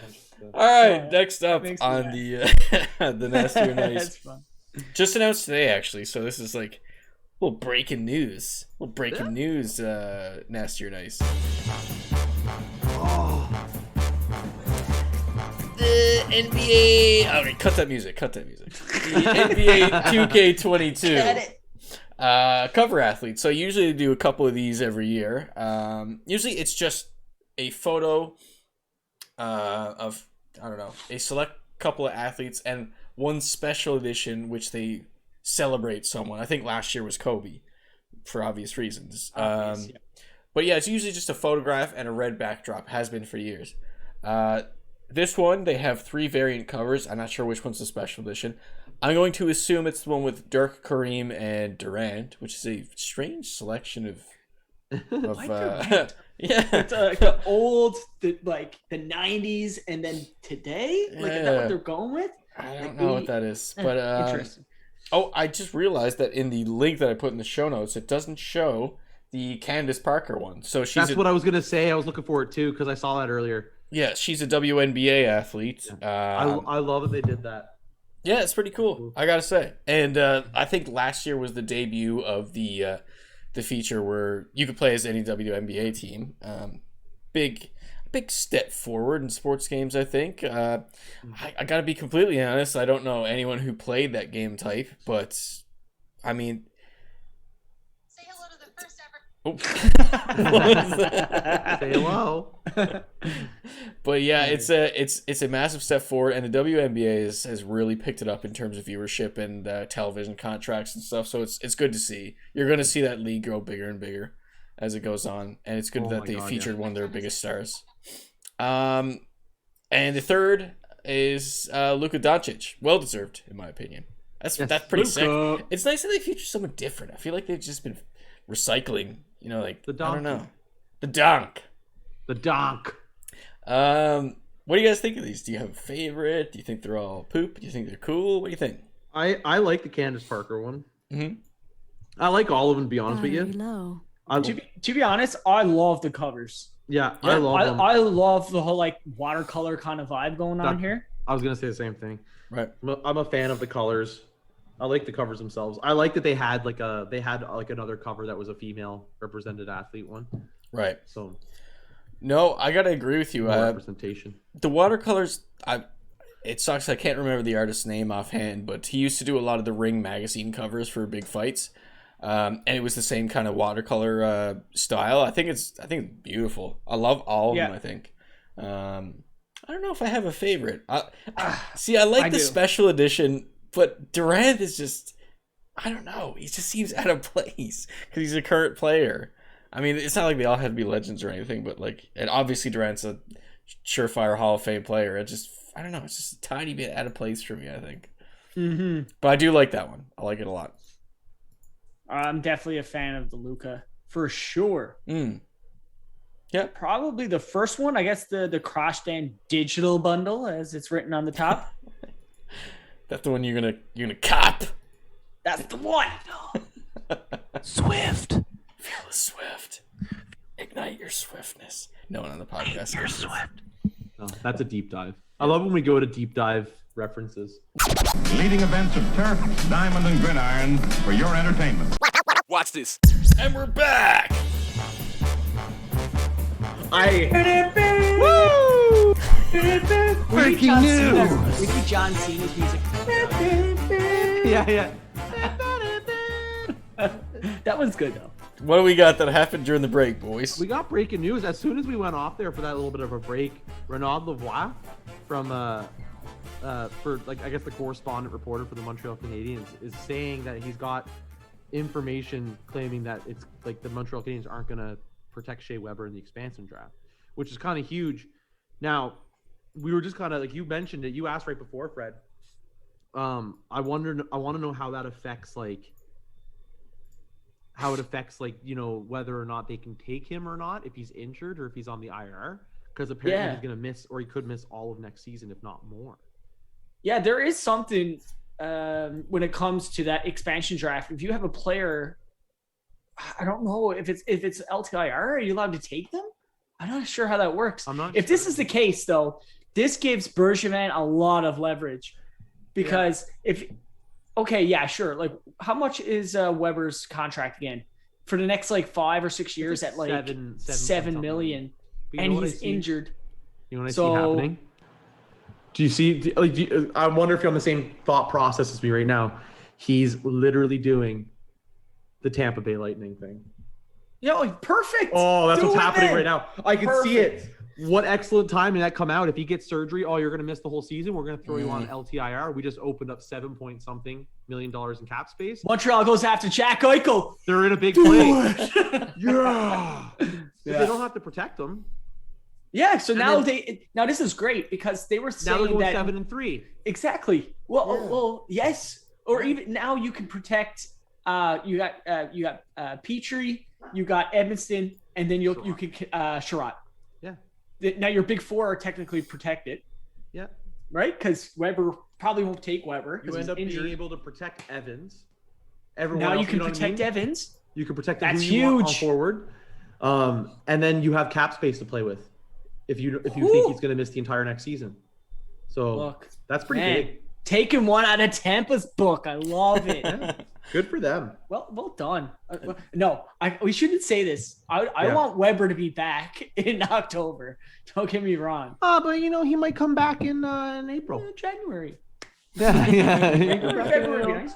All right, next up on the Nasty or Nice. Just announced today, actually. So this is like Well, breaking news. Nasty or Nice. The NBA. Oh, cut that music. The NBA 2K22. Cover athlete. So usually they do a couple of these every year. Usually it's just a photo of, I don't know, a select couple of athletes and one special edition which they celebrate someone. I think last year was Kobe for obvious reasons. But yeah, it's usually just a photograph and a red backdrop. Has been for years. This one, they have 3 variant covers. I'm not sure which one's the special edition. I'm going to assume it's the one with Dirk, Kareem, and Durant, which is a strange selection of yeah. It's like the 90s and then today? Like, is that what they're going with? I don't know what that is. But interesting. Oh, I just realized that in the link that I put in the show notes, it doesn't show the Candace Parker one. So that's what I was going to say. I was looking for it too because I saw that earlier. Yeah, she's a WNBA athlete. I love that they did that. Yeah, it's pretty cool, I gotta say. And I think last year was the debut of the feature where you could play as any WNBA team. Big step forward in sports games, I think. I gotta be completely honest, I don't know anyone who played that game type, but I mean... Say hello to the first ever... Say hello. But yeah, it's a massive step forward, and the WNBA has really picked it up in terms of viewership and television contracts and stuff. So it's good to see. You're going to see that league grow bigger and bigger as it goes on, and it's good that they featured one of their biggest stars. And the third is Luka Doncic. Well deserved, in my opinion. That's pretty sick. It's nice that they feature someone different. I feel like they've just been recycling. You know, like I don't know, the donk. What do you guys think of these? Do you have a favorite? Do you think they're all poop? Do you think they're cool? What do you think? I like the Candace Parker one. Mm-hmm. I like all of them, to be honest with you. To be honest, I love the covers. Yeah, I love them. I love the whole like watercolor kind of vibe going on here. I was gonna say the same thing. Right. I'm a fan of the colors. I like the covers themselves. I like that they had another cover that was a female represented athlete one. Right. So. No, I gotta agree with you. Representation. The watercolors, it sucks. I can't remember the artist's name offhand, but he used to do a lot of the Ring magazine covers for big fights, and it was the same kind of watercolor style. I think it's beautiful. I love all of them. I think. I don't know if I have a favorite. I like the special edition, but Durant is just, I don't know. He just seems out of place because he's a current player. I mean, it's not like they all have to be legends or anything, but and obviously Durant's a surefire Hall of Fame player. I don't know. It's just a tiny bit out of place for me, I think. Mm-hmm. But I do like that one. I like it a lot. I'm definitely a fan of the Luka for sure. Yeah, probably the first one. I guess the Crash Band digital bundle, as it's written on the top. That's the one you're gonna cop. That's the one. Swift. Feel the Swift. Ignite your swiftness. No one on the podcast. You're Swift. Oh, that's a deep dive. I love when we go to deep dive references. Leading events of turf, diamond, and gridiron for your entertainment. Watch this. And we're back. Woo! Breaking news. We do John Cena's music. Yeah. That one's good though. What do we got that happened during the break, boys? We got breaking news. As soon as we went off there for that little bit of a break, Renaud Lavoie from I guess the correspondent reporter for the Montreal Canadiens is saying that he's got information claiming that it's like the Montreal Canadiens aren't going to protect Shea Weber in the expansion draft, which is kind of huge. Now, we were just kind of like you mentioned it. You asked right before, Fred. I want to know how that affects whether or not they can take him or not, if he's injured or if he's on the IR, because apparently he's going to miss, or he could miss all of next season, if not more. Yeah, there is something when it comes to that expansion draft. If you have a player, I don't know if it's LTIR, are you allowed to take them? I'm not sure how that works. If this is the case, though, this gives Bergevin a lot of leverage, because if okay, yeah, sure. Like, how much is Weber's contract again for the next like 5 or 6 years at like seven million? And he's injured. You know what I see happening? Do you see? I wonder if you're on the same thought process as me right now. He's literally doing the Tampa Bay Lightning thing. Yeah, like perfect. Oh, that's what's happening right now. I can see it. What excellent timing that come out. If he gets surgery, you're going to miss the whole season. We're going to throw you on LTIR. We just opened up $7 million in cap space. Montreal goes after Jack Eichel. They're in a big place. Yeah. They don't have to protect them. Yeah. So now this is great because they were saying now they're that going 7-3. Exactly. Well, yes. Or even now you can protect. You got Petrie, you got Edmonston, and then you can Sherratt. Yeah. Now your big four are technically protected. Yeah. Right? Because Weber probably won't take Weber. You end up being able to protect Evans. Everyone now else, you can protect Evans. You can protect That's who you want on huge. forward. And then you have cap space to play with if you think he's going to miss the entire next season. So that's pretty big. Taking one out of Tampa's book. I love it. Yeah. Good for them. Well done. No, we shouldn't say this. I want Weber to be back in October. Don't get me wrong. But he might come back in April. January. February.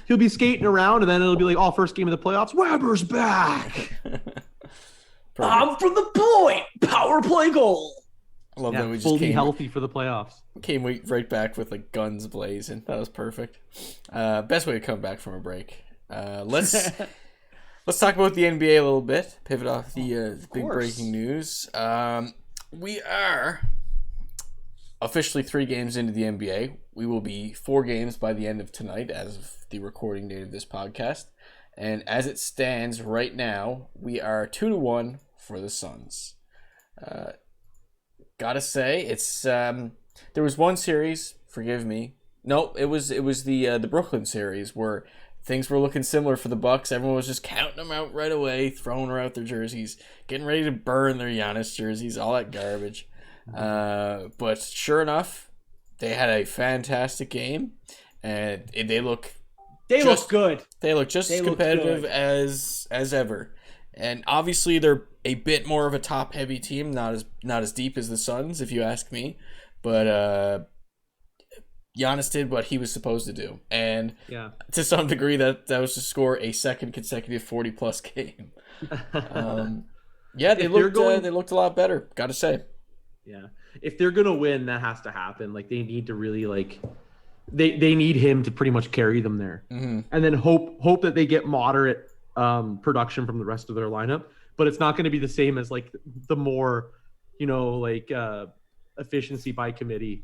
He'll be skating around, and then it'll be like, first game of the playoffs. Weber's back. I'm from the point. Power play goal. I love that we just fully healthy for the playoffs. Came right back with like guns blazing. That was perfect. Best way to come back from a break. Let's talk about the NBA a little bit. Pivot off the big breaking news. We are officially 3 games into the NBA. We will be 4 games by the end of tonight, as of the recording date of this podcast. And as it stands right now, we are 2-1 for the Suns. Gotta say, it's there was one series. Forgive me. No, it was the Brooklyn series where things were looking similar for the Bucks. Everyone was just counting them out right away, throwing out their jerseys, getting ready to burn their Giannis jerseys, all that garbage. But sure enough, they had a fantastic game, and they look good. They look just as competitive as ever. And obviously they're a bit more of a top-heavy team, not as deep as the Suns, if you ask me. But Giannis did what he was supposed to do, and to some degree that was to score a second consecutive 40-plus game. They looked a lot better, gotta say. Yeah, if they're gonna win, that has to happen. Like they need to really they need him to pretty much carry them there, and then hope that they get moderate production from the rest of their lineup. But it's not going to be the same as like the more, efficiency by committee,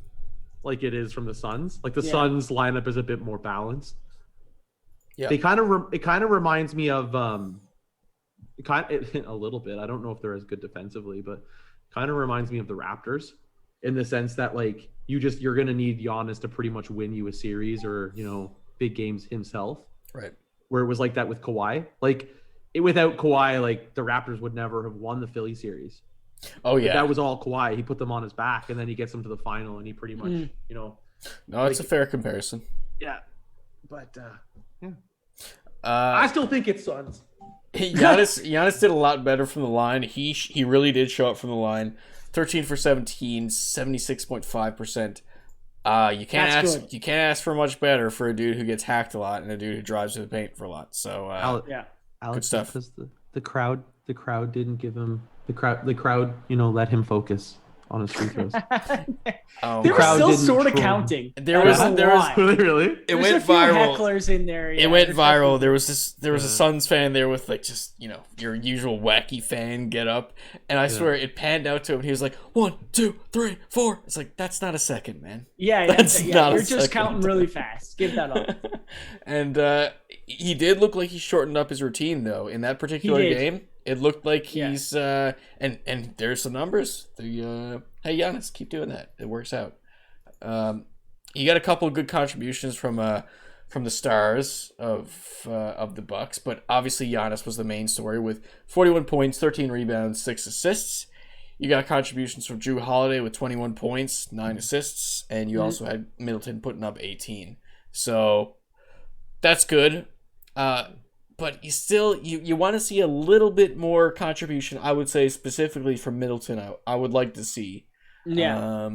like it is from the Suns. Like the Suns lineup is a bit more balanced. Yeah, it kind of reminds me of a little bit. I don't know if they're as good defensively, but kind of reminds me of the Raptors in the sense that like you're going to need Giannis to pretty much win you a series or big games himself. Right. Where it was like that with Kawhi. Without Kawhi, like the Raptors would never have won the Philly series. Oh yeah, that was all Kawhi. He put them on his back, and then he gets them to the final, and he pretty much, No, it's a fair comparison. Yeah, but I still think it's Suns. Giannis did a lot better from the line. He really did show up from the line. 13 for 17, 76.5%. You can't ask for much better for a dude who gets hacked a lot and a dude who drives to the paint for a lot. So Alex, good stuff. Because the crowd didn't give him the crowd let him focus on his free throws. They were still sort of counting. There was really. It went viral. Hecklers in there. It went viral. There was a Suns fan there with your usual wacky fan get up, and I swear it panned out to him. And he was like 1, 2, 3, 4. It's like that's not a second, man. Yeah, that's not. You're just counting really fast. Give that up. And he did look like he shortened up his routine though in that particular game. It looked like he's and there's the numbers. Hey Giannis, keep doing that. It works out. He got a couple of good contributions from the stars of the Bucks, but obviously Giannis was the main story with 41 points, 13 rebounds, 6 assists. You got contributions from Jrue Holiday with 21 points, 9 assists, and you also had Middleton putting up 18. So That's good. But you still you want to see a little bit more contribution, I would say, specifically from Middleton. I would like to see. Yeah.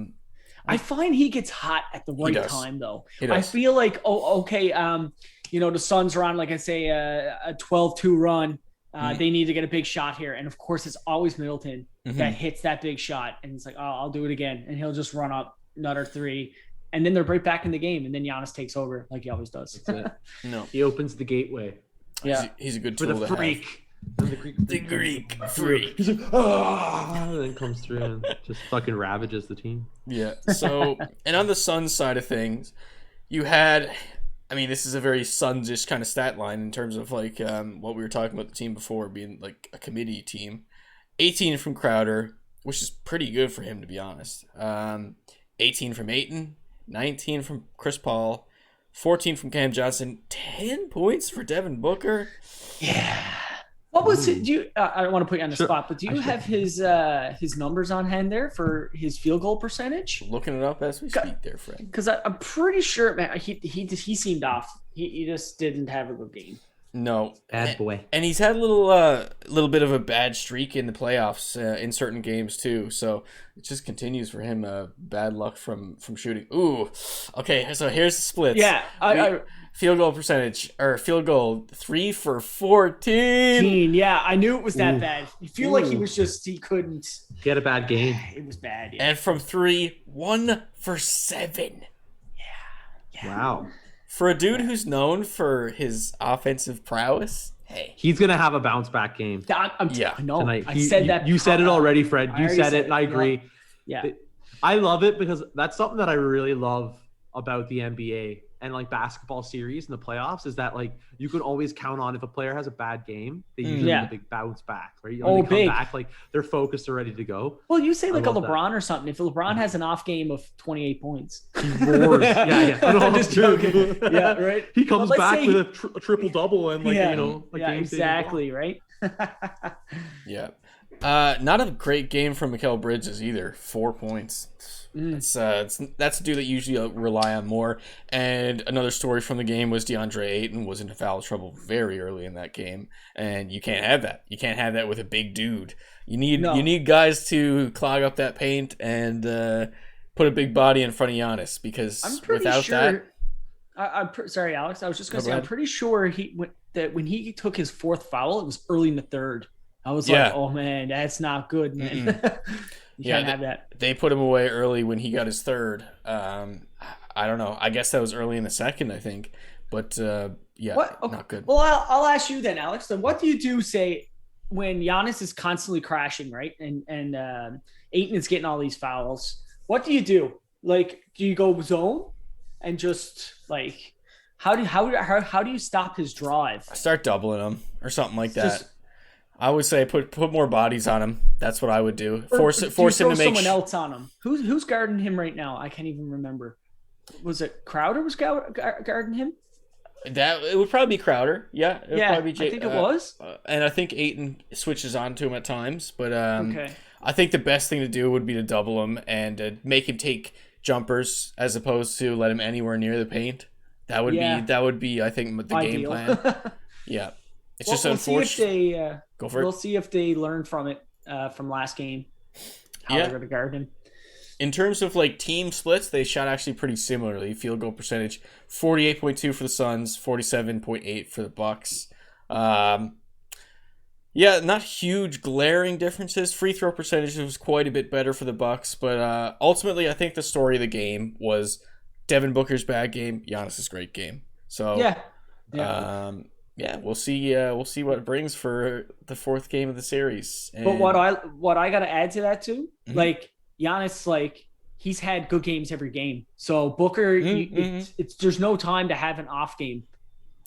I find he gets hot at the right time, though. I feel like, the Suns are on, like I say, a 12-2 run. They need to get a big shot here. And, of course, it's always Middleton that hits that big shot. And it's like, oh, I'll do it again. And he'll just run up another three. And then they're right back in the game. And then Giannis takes over like he always does. No, he opens the gateway. Yeah. He's a good tool for the freak. The Greek freak. He's like, and then comes through and just fucking ravages the team. Yeah. So, and on the Suns side of things, you had, this is a very Suns-ish kind of stat line in terms of like what we were talking about the team before being like a committee team. 18 from Crowder, which is pretty good for him, to be honest. 18 from Ayton, 19 from Chris Paul, 14 from Cam Johnson, 10 points for Devin Booker. Yeah. What was it? I don't want to put you on the spot, but do you have his numbers on hand there for his field goal percentage? Looking it up as we speak, there, Fred. Because I'm pretty sure, man, he seemed off. He just didn't have a good game. No, bad boy. And he's had a little bit of a bad streak in the playoffs in certain games too. So it just continues for him. Bad luck from shooting. Ooh, okay. So here's the splits. Yeah, field goal percentage or field goal 3 for 14. Yeah, I knew it was that bad. You feel like he couldn't get a bad game. It was bad. Yeah. And from 3, 1 for 7. Yeah. Wow. For a dude who's known for his offensive prowess, hey, he's gonna have a bounce back game. No, tonight. I said that. You said it already, Fred. You said it, and I agree. Yeah. I love it because that's something that I really love about the NBA and like basketball series in the playoffs is that like you can always count on if a player has a bad game, they usually get a big bounce back, right? They come back, like they're focused, they're ready to go. Well, you say like a LeBron or something. If LeBron has an off game of 28 points, he roars. Yeah. I'm just joking. Yeah, right. He comes back with a triple double and exactly, right? Yeah. Not a great game from Mikal Bridges either. 4 points. That's a dude that usually rely on more. And another story from the game was DeAndre Ayton was into foul trouble very early in that game, and you can't have that. You can't have that with a big dude. You need guys to clog up that paint and put a big body in front of Giannis because sorry, Alex. I was just gonna say I'm pretty sure when he took his fourth foul, it was early in the third. I was like, oh man, that's not good, man. You can't have that. They put him away early when he got his third. I don't know. I guess that was early in the second, I think. But not good. Well, I'll ask you then, Alex. Then what do you do, say, when Giannis is constantly crashing, right? And Ayton is getting all these fouls. What do you do? Like, do you go zone and just like how do you stop his drive? I start doubling him or something like that. I would say put more bodies on him. That's what I would do. Force him to make someone else on him. Who's guarding him right now? I can't even remember. Was it Crowder was guarding him? It would probably be Crowder. Yeah, probably be I think it was. And I think Ayton switches on to him at times. But I think the best thing to do would be to double him and make him take jumpers as opposed to let him anywhere near the paint. That would be I think the ideal. game plan. Yeah. It's just unfortunate. We'll see if they learned from it from last game. How they're going to guard him. In terms of like team splits, they shot actually pretty similarly. Field goal percentage 48.2 for the Suns, 47.8 for the Bucks. Not huge glaring differences. Free throw percentage was quite a bit better for the Bucks, but ultimately I think the story of the game was Devin Booker's bad game, Giannis's great game. So we'll see what it brings for the fourth game of the series. And... But what I got to add to that too, like Giannis, like he's had good games every game. So Booker, there's no time to have an off game.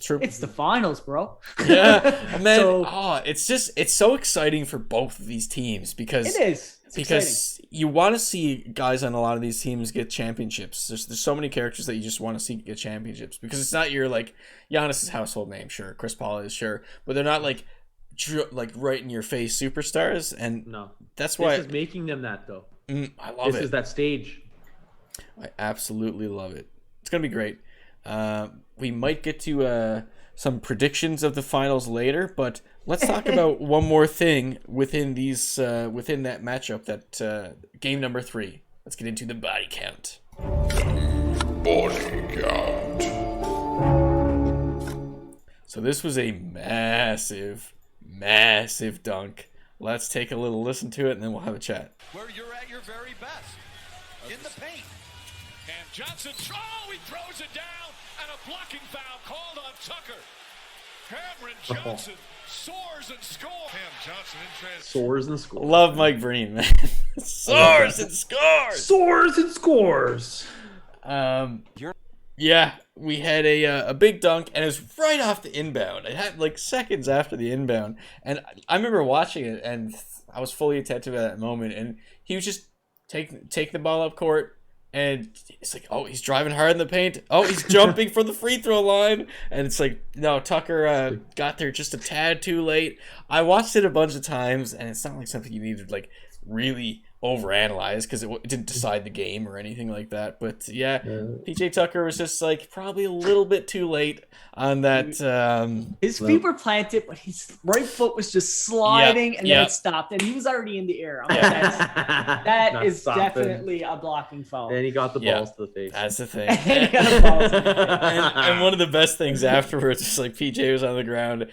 True. It's the finals, bro. Yeah, man. It's so exciting for both of these teams because it is. It's because exciting. You want to see guys on a lot of these teams get championships. There's so many characters that you just want to see get championships because it's not your like Giannis's household name, sure. Chris Paul is sure, but they're not like right in your face superstars, and that's why this is making them that though. I love it. This is that stage. I absolutely love it. It's gonna be great. We might get to some predictions of the finals later, but let's talk about one more thing within that matchup, that game number 3. Let's get into the body count. Body count. So this was a massive, massive dunk. Let's take a little listen to it, and then we'll have a chat. Where you're at your very best. In the paint. And Johnson, he throws it down, and a blocking foul called on Tucker. Cameron Johnson soars and scores. Cam Johnson in transition. Soars and scores. Love Mike Breen, man. Soars and scores. Soars and scores. Yeah, we had a big dunk, and it was right off the inbound. It had like seconds after the inbound, and I remember watching it, and I was fully attentive at that moment. And he was just take the ball up court, and it's like, oh, he's driving hard in the paint. Oh, he's jumping for the free throw line, and it's like, no, Tucker got there just a tad too late. I watched it a bunch of times, and it's not like something you needed like really overanalyze, because it didn't decide the game or anything like that. But yeah, PJ Tucker was just like probably a little bit too late on that. His feet were planted, but his right foot was just sliding, and then it stopped, and he was already in the air. I'm like, that is definitely a blocking foul. And he got the balls to the face. That's the thing. And he got the balls to the face. and one of the best things afterwards is like PJ was on the ground.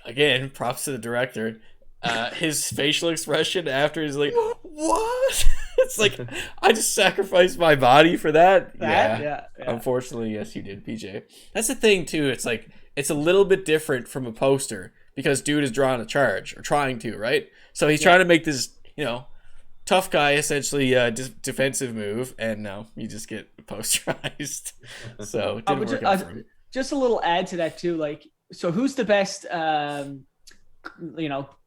Again, props to the director. His facial expression after he's like, what? It's like, I just sacrificed my body for that. Yeah. Unfortunately, yes, you did, PJ. That's the thing too. It's like, it's a little bit different from a poster, because dude is drawing a charge, or trying to, right? So he's trying to make this, tough guy essentially defensive move, and no, you just get posterized. So it didn't work out for him. Just a little add to that too. Like, so who's the best?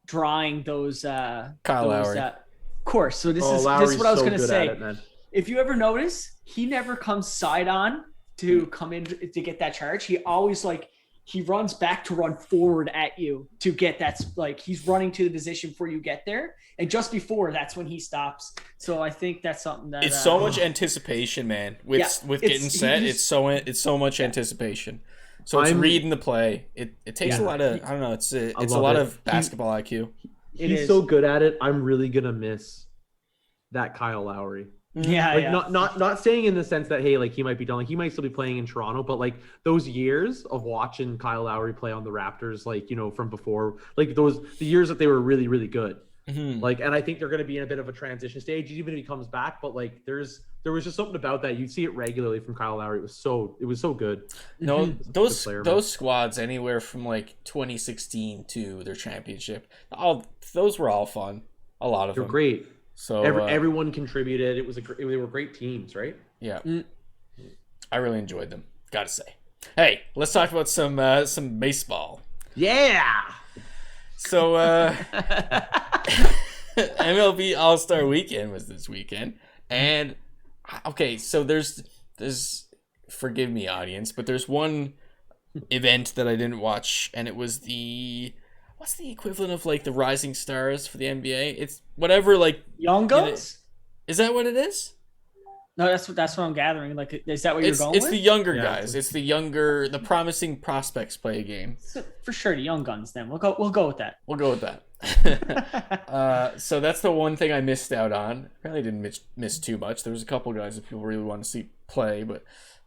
Drawing those Kyle Lowry. Course. So this is what I was going to say. If you ever notice, he never comes side on to come in to get that charge. He always he runs back to run forward at you to get that. Like, he's running to the position before you get there, and just before, that's when he stops. So I think that's something that it's so much anticipation, man. With getting set, it's so much anticipation. So it's reading the play. It takes a lot of, I don't know, it's a lot of basketball IQ. He's so good at it. I'm really gonna miss that Kyle Lowry. Not saying in the sense that, hey, like, he might be done, like, he might still be playing in Toronto, but like those years of watching Kyle Lowry play on the Raptors, like, from before, like the years that they were really, really good. Mm-hmm. Like, and I think they're going to be in a bit of a transition stage, even if he comes back. But like, there was just something about that. You see it regularly from Kyle Lowry. It was so good. No, those squads anywhere from like 2016 to their championship, those were all fun. A lot of them. They're great. So everyone contributed. They were great teams, right? Yeah, I really enjoyed them. Gotta say. Hey, let's talk about some baseball. Yeah. So MLB All-Star Weekend was this weekend, and okay, so there's forgive me, audience, but there's one event that I didn't watch, and it was what's the equivalent of like the Rising Stars for the NBA? It's whatever, like Young Guns. Is that what it is? No, that's what I'm gathering. Like, is that what you're going with? It's the younger guys. It's the promising prospects play a game. So, for sure, the Young Guns. Then we'll go with that. We'll go with that. So that's the one thing I missed out on. Apparently, didn't miss too much. There was a couple guys that people really want to see play, but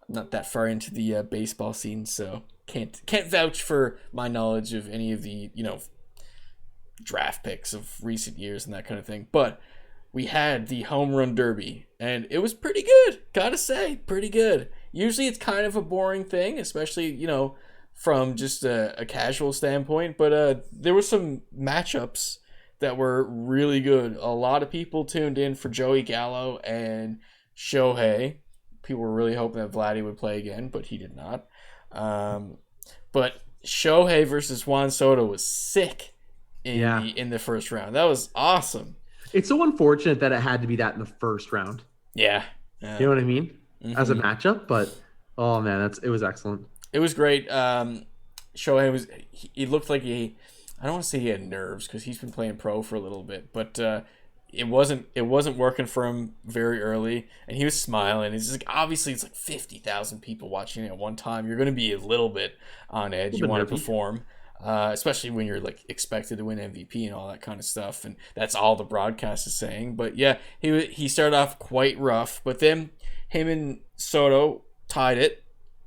I'm not that far into the baseball scene, so can't vouch for my knowledge of any of the draft picks of recent years and that kind of thing. But we had the home run derby, and it was pretty good. Gotta say, pretty good. Usually it's kind of a boring thing, especially, from just a casual standpoint. But there were some matchups that were really good. A lot of people tuned in for Joey Gallo and Shohei. People were really hoping that Vladdy would play again, but he did not. But Shohei versus Juan Soto was sick in the first round. That was awesome. It's so unfortunate that it had to be that in the first round. Yeah. You know what I mean? Mm-hmm. As a matchup, but oh man, it was excellent. It was great. Shohei he looked like I don't want to say he had nerves because he's been playing pro for a little bit, but it wasn't working for him very early, and he was smiling. It's like, obviously it's like 50,000 people watching it at one time. You're going to be a little bit on edge. You want to perform, especially when you're like expected to win MVP and all that kind of stuff, and that's all the broadcast is saying. But yeah, he started off quite rough, but then him and Soto tied it.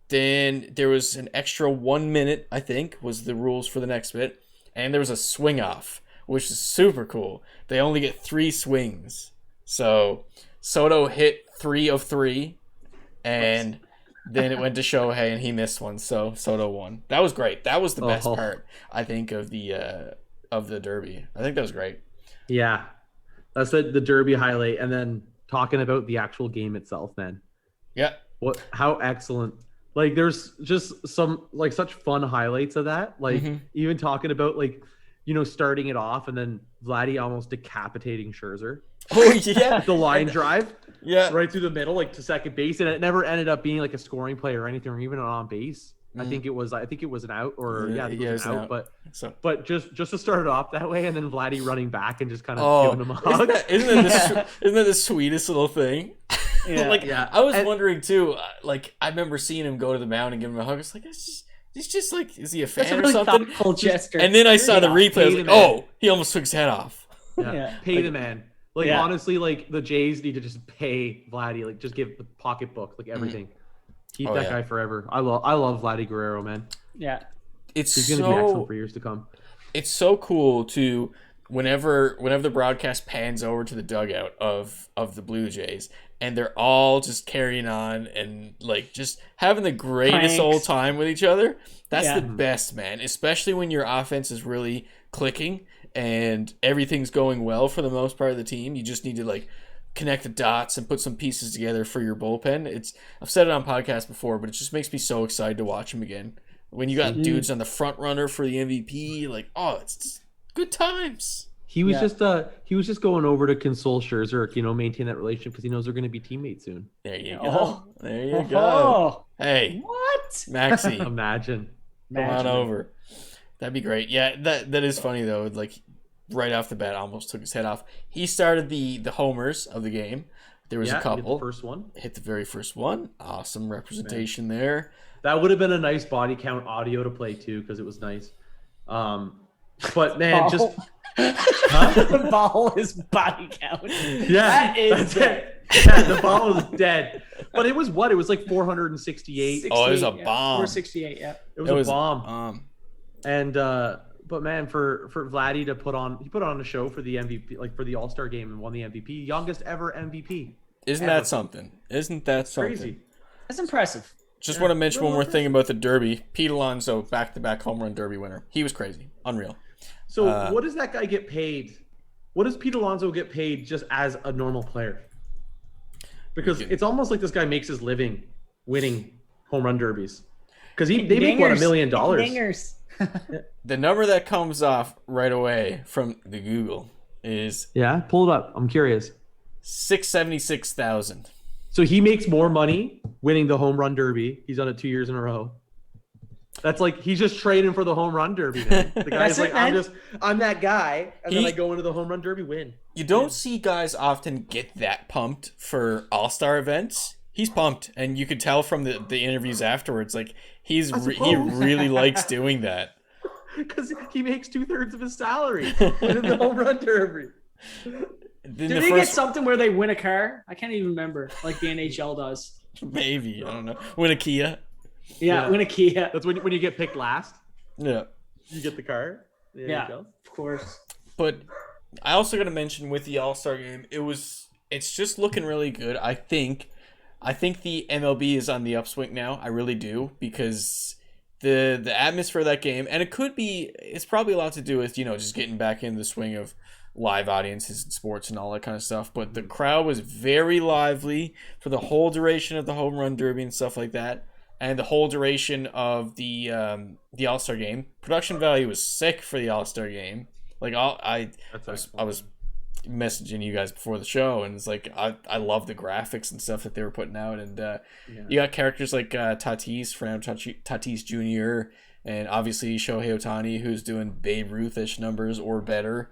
Then there was an extra 1 minute, I think, was the rules for the next bit, and there was a swing off, which is super cool. They only get 3 swings. So Soto hit 3 of 3, and then it went to Shohei, and he missed one. So Soto won. That was great. That was the best part, I think, of the Derby. I think that was great. Yeah, that's the Derby highlight, and then talking about the actual game itself, man. Yeah. How excellent. Like, there's just some, like, such fun highlights of that. Like, even talking about, like, you know, starting it off and then Vladdy almost decapitating Scherzer. Oh, yeah. The line drive. Yeah. Right through the middle, like, to second base. And it never ended up being, like, a scoring play or anything, or even on base. I think it was an out, or I think it was an out. But just to start it off that way, and then Vladdy running back and just kind of giving him a hug. Isn't that the sweetest little thing? Yeah. I was wondering too. Like, I remember seeing him go to the mound and give him a hug. It's like, he's just like, is he a fan really or something? thoughtful gesture. And then I saw the replay. I was like, oh, he almost took his head off. Yeah. Pay the man. Like, honestly, like, the Jays need to just pay Vladdy. Like, just give the pocketbook, like, everything. Keep that guy forever. I love Vladdy Guerrero, man. Yeah. He's going to be excellent for years to come. It's so cool to whenever the broadcast pans over to the dugout of the Blue Jays, and they're all just carrying on and, like, just having the greatest old time with each other. That's the best, man. Especially when your offense is really clicking and everything's going well for the most part of the team. You just need to, like, connect the dots and put some pieces together for your bullpen. I've said it on podcasts before, but it just makes me so excited to watch them again. When you got dudes on the front runner for the MVP, like, it's just good times. He was just going over to console Scherzer, you know, maintain that relationship because he knows they're going to be teammates soon. There you go. There you go. Hey, what? Maxie, Imagine. Come on over. That'd be great. Yeah, that is funny though. Like, right off the bat, almost took his head off. He started the homers of the game. There was a couple. Hit the first one. Hit the very first one. Awesome representation there. That would have been a nice body count audio to play too, because it was nice. But man, just the ball is body count. Yeah, that is it. Yeah, the ball was dead. But it was what? It was like 468. Oh, it was a bomb. 468. Yeah, it was a bomb. And but man, for Vladdy to put on a show for the MVP, like for the All-Star game, and won the MVP, youngest ever MVP. Isn't that something? Isn't that something? Crazy. That's impressive. Just want to mention one more thing about the Derby. Pete Alonso, back-to-back home run Derby winner. He was crazy, unreal. So what does that guy get paid? What does Pete Alonso get paid just as a normal player? Because it's almost like this guy makes his living winning home run derbies. Because they make what, $1 million? Dingers. The number that comes off right away from the Google is pull it up. I'm curious. 676,000. So he makes more money winning the home run derby. He's done it 2 years in a row. That's like he's just trading for the home run derby, man. The guy's like, I'm that guy, and then I go into the home run derby, win. You don't see guys often get that pumped for All-Star events. He's pumped, and you could tell from the interviews afterwards, like he really likes doing that. Because he makes 2/3 of his salary winning the home run derby. Did he get something where they win a car? I can't even remember, like the NHL does. Maybe, I don't know. Win a Kia. Yeah, win a Kia. That's when you get picked last. Yeah. You get the car. Yeah, of course. But I also got to mention with the All-Star game, it's just looking really good. I think the MLB is on the upswing now. I really do, because the atmosphere of that game, and it's probably a lot to do with, you know, just getting back in the swing of live audiences and sports and all that kind of stuff. But the crowd was very lively for the whole duration of the home run derby and stuff like that. And the whole duration of the All-Star game. Production value was sick for the All-Star game. Like, I was messaging you guys before the show, and it's like I love the graphics and stuff that they were putting out. And you got characters like Fernando Tatis Jr. and obviously Shohei Ohtani, who's doing Babe Ruth-ish numbers or better.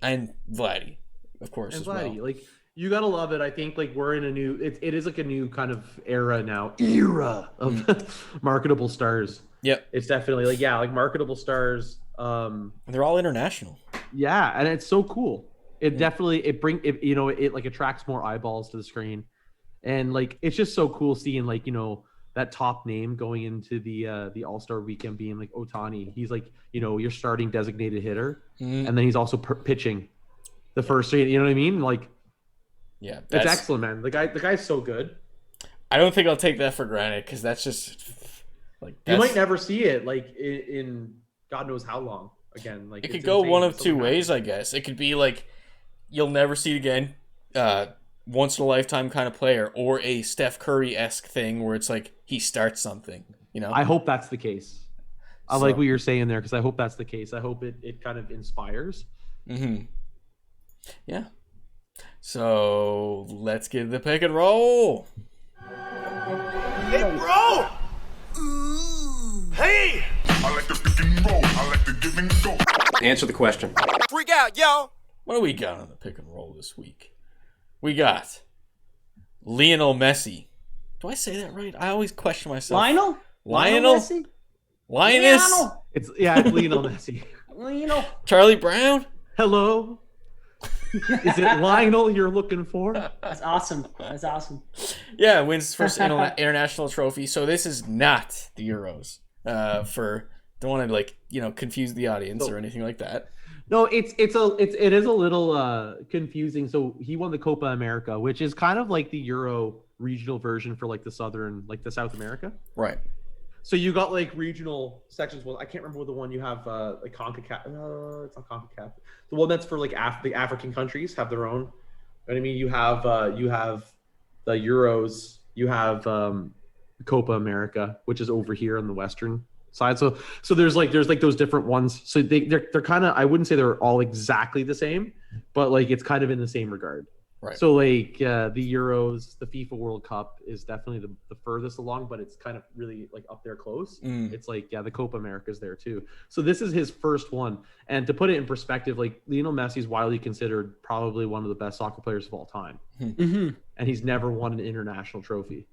And Vladdy. of course, And as well. Vladdy, like you gotta love it. I think like we're in a new. It is like a new kind of era now. Era of marketable stars. Yep. It's definitely like marketable stars. They're all international. Yeah, and it's so cool. It definitely it like attracts more eyeballs to the screen, and like it's just so cool seeing like that top name going into the All-Star weekend being like Ohtani. He's like your starting designated hitter, and then he's also pitching the first. You know what I mean? Like, yeah, it's excellent, man. The guy's so good. I don't think I'll take that for granted because that's just like you might never see it like in God knows how long again. Like it could go one of two ways, I guess. It could be like you'll never see it again, once in a lifetime kind of player, or a Steph Curry-esque thing where it's like he starts something. I hope that's the case. I like what you're saying there because I hope that's the case. I hope it kind of inspires. Mm-hmm. Yeah. So let's get the pick and roll. Hey, bro! Hey! I like the pick and roll. I like the give and go. Answer the question. Freak out, yo! What do we got on the pick and roll this week? We got Lionel Messi. Do I say that right? I always question myself. Lionel Messi? Lioness? It's Lionel Messi. Lionel. Charlie Brown? Hello. Is it Lionel you're looking for? That's awesome. Yeah, wins his first international trophy. So this is not the Euros. Don't want to confuse the audience or anything like that. No, it is a little confusing. So he won the Copa America, which is kind of like the Euro regional version for like the South America. Right. So you got like regional sections. Well, I can't remember what the one you have like CONCACAF. It's not CONCACAF. The one that's for like the African countries have their own. You know what I mean? You have the Euros. You have Copa America, which is over here on the Western side. So there's those different ones. So they're kind of, I wouldn't say they're all exactly the same, but like it's kind of in the same regard. Right. So like the Euros, the FIFA World Cup is definitely the furthest along, but it's kind of really like up there close. It's like, the Copa America is there too. So this is his first one. And to put it in perspective, like Lionel Messi is widely considered probably one of the best soccer players of all time. Mm-hmm. And he's never won an international trophy.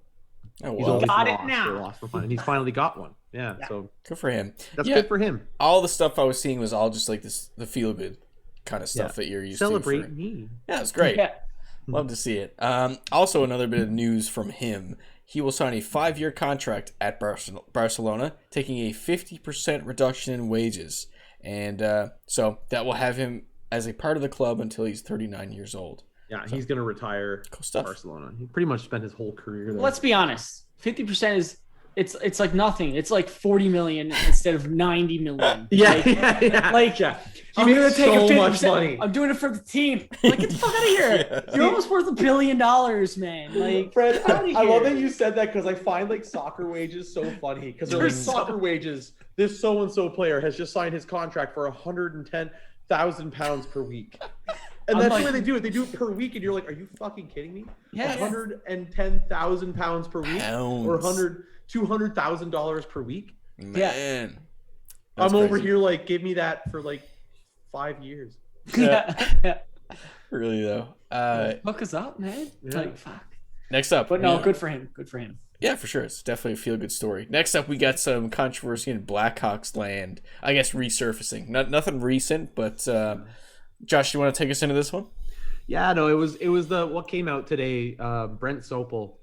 Oh, wow. He's always got it lost now. or lost for fun. And he's finally got one. Yeah. So Good for him. that's good for him. All the stuff I was seeing was all just like the feel good kind of stuff that you're used Celebrate to. me. Yeah, it's great. Yeah. Love to see it. Also, another bit of news from him. He will sign a 5-year contract at Barcelona, taking a 50% reduction in wages. And so that will have him as a part of the club until he's 39 years old. Yeah, he's going to retire stuff. Barcelona. He pretty much spent his whole career there. Let's be honest. 50% is it's like nothing. It's like 40 million instead of 90 million. Yeah. I'm gonna take so a 50%. much money. I'm doing it for the team. Like, get the fuck out of here. You're almost worth $1 billion, man. Like, Fred, get outta I love here. that you said that because I find like soccer wages so funny because they're like soccer wages. This so and so player has just signed his contract for £110,000 per week. And that's the way they do it. They do it per week, and you're like, "Are you fucking kidding me? Yeah, £110,000 per week, Pounds. or $200,000 per week? Man, I'm over here like, give me that for like 5 years. Yeah. really though. Hook us up, man. Yeah. Like, fuck. Next up, But no, good for him. Good for him. Yeah, for sure. It's definitely a feel-good story. Next up, we got some controversy in Blackhawks land. I guess resurfacing. Nothing recent, but Josh, you want to take us into this one? Yeah, no, it was what came out today. Brent Sopel,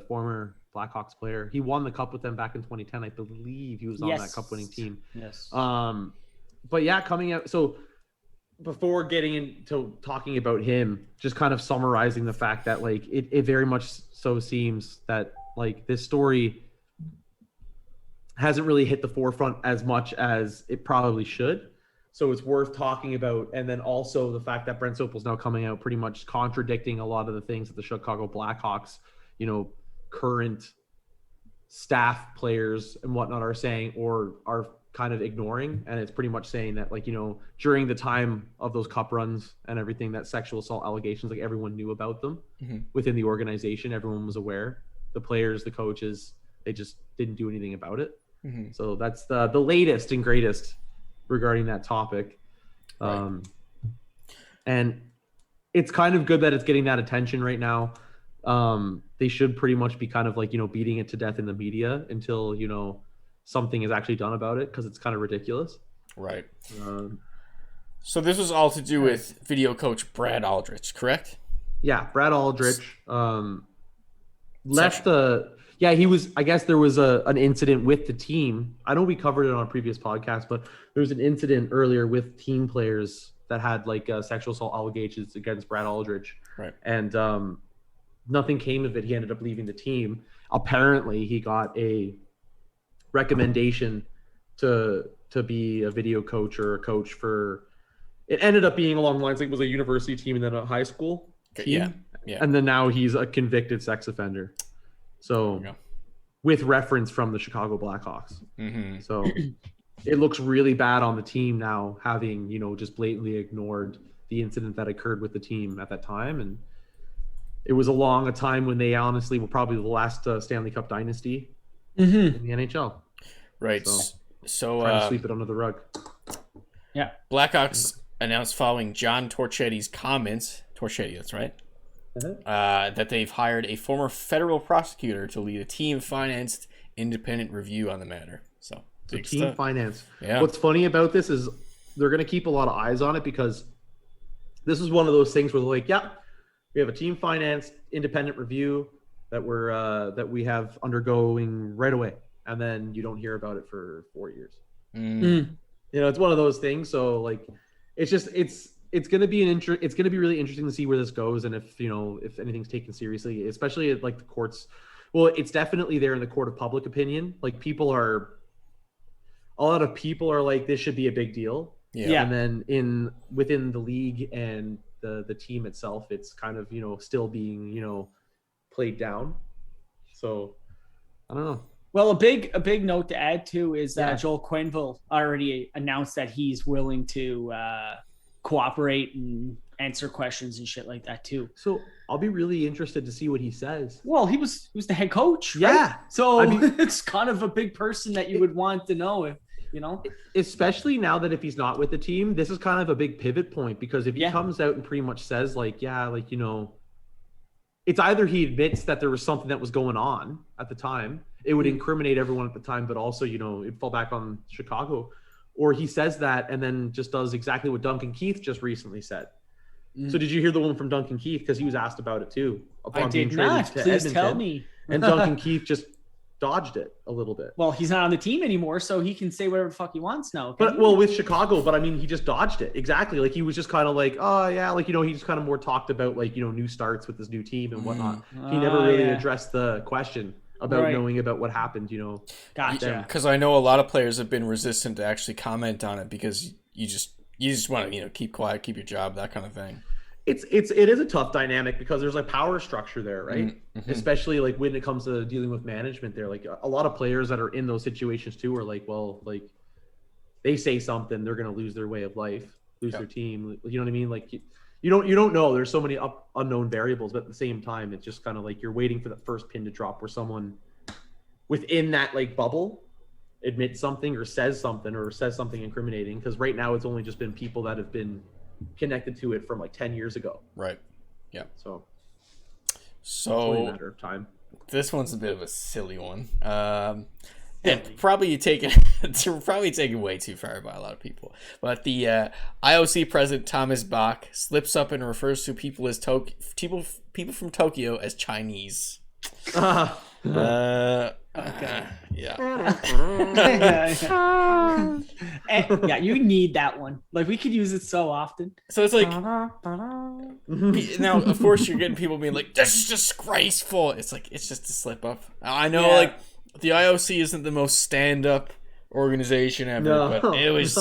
former Blackhawks player, he won the cup with them back in 2010. I believe he was on that cup-winning team. Yes. But yeah, coming out. So before getting into talking about him, just kind of summarizing the fact that like it very much so seems that like this story hasn't really hit the forefront as much as it probably should. So it's worth talking about. And then also the fact that Brent Sopel's now coming out pretty much contradicting a lot of the things that the Chicago Blackhawks, current staff, players and whatnot are saying or are kind of ignoring. And it's pretty much saying that like, during the time of those cup runs and everything, that sexual assault allegations, like everyone knew about them within the organization. Everyone was aware. The players, the coaches, they just didn't do anything about it. So that's the latest and greatest regarding that topic. Right. And it's kind of good that it's getting that attention right now. They should pretty much be kind of like, beating it to death in the media until, something is actually done about it, because it's kind of ridiculous. Right. So this was all to do with video coach Brad Aldrich, correct? Yeah, Brad Aldrich left the. Yeah, he was. I guess there was an incident with the team. I know we covered it on a previous podcast, but there was an incident earlier with team players that had like sexual assault allegations against Brad Aldrich. Right. And nothing came of it. He ended up leaving the team. Apparently, he got a recommendation to be a video coach or a coach for. It ended up being along the lines like it was a university team and then a high school team. Yeah. And then now he's a convicted sex offender. So with reference from the Chicago Blackhawks. Mm-hmm. So it looks really bad on the team now, having, just blatantly ignored the incident that occurred with the team at that time. And it was a time when they honestly were probably the last Stanley Cup dynasty in the NHL. Right. So trying to sweep it under the rug. Yeah. Blackhawks announced following John Torchetti's comments. Torchetti, that's right. That they've hired a former federal prosecutor to lead a team-financed independent review on the matter. So team finance. Yeah. What's funny about this is they're going to keep a lot of eyes on it, because this is one of those things where they're like, yeah, we have a team-financed independent review that we have undergoing right away, and then you don't hear about it for 4 years. It's one of those things. So like, it's going to be it's going to be really interesting to see where this goes, and if anything's taken seriously, especially at like the courts. Well, it's definitely there in the court of public opinion. Like a lot of people are like, this should be a big deal. Yeah. And then within the league and the team itself, it's kind of, still being, played down. So I don't know. Well, a big note to add too is that Joel Quenneville already announced that he's willing to cooperate and answer questions and shit like that too. So I'll be really interested to see what he says. Well, he was the head coach, right? Yeah. So it's kind of a big person that you would want to know if, especially now that if he's not with the team, this is kind of a big pivot point, because if he comes out and pretty much says like, it's either he admits that there was something that was going on at the time, it would incriminate everyone at the time, but also, it'd fall back on Chicago, or he says that and then just does exactly what Duncan Keith just recently said. So did you hear the one from Duncan Keith? Because he was asked about it too. I did not. Please tell me. And Duncan Keith just dodged it a little bit. Well, he's not on the team anymore, so he can say whatever the fuck he wants now. But with Chicago, but I mean, he just dodged it. Exactly. Like he was just kind of like, oh yeah, like, he just kind of more talked about like, new starts with this new team and whatnot. He never really addressed the question about knowing about what happened, Gotcha. Because I know a lot of players have been resistant to actually comment on it, because you just want to, keep quiet, keep your job, that kind of thing. It is a tough dynamic, because there's a power structure there, right? Mm-hmm. Especially like when it comes to dealing with management there. Like a lot of players that are in those situations too are like, well, like they say something, they're going to lose their way of life, lose their team. You know what I mean? Like you don't know. There's so many unknown variables, but at the same time, it's just kind of like you're waiting for the first pin to drop where someone within that like bubble admits something or says something incriminating. Because right now it's only just been people that have been connected to it from like 10 years ago. Right. Yeah. So it's only a matter of time. This one's a bit of a silly one. And probably taken way too far by a lot of people. But the IOC president Thomas Bach slips up and refers to people people from Tokyo as Chinese. Yeah, you need that one. Like, we could use it so often. So it's like, now of course you're getting people being like, this is disgraceful. It's like, it's just a slip up. I know, like, the IOC isn't the most stand up organization ever, but it was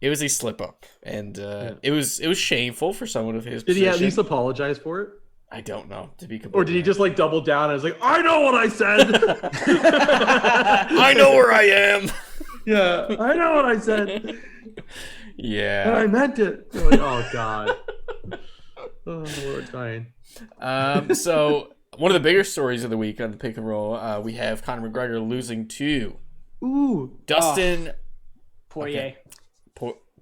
a slip up, and it was shameful for someone of his position. Did he at least apologize for it? I don't know, to be completely Or did he just like double down and was like, I know what I said. I know where I am. Yeah, I know what I said. Yeah. And I meant it. You're like, oh God. Oh, we're dying. So one of the bigger stories of the week on the pick and roll, we have Conor McGregor losing to Dustin Poirier.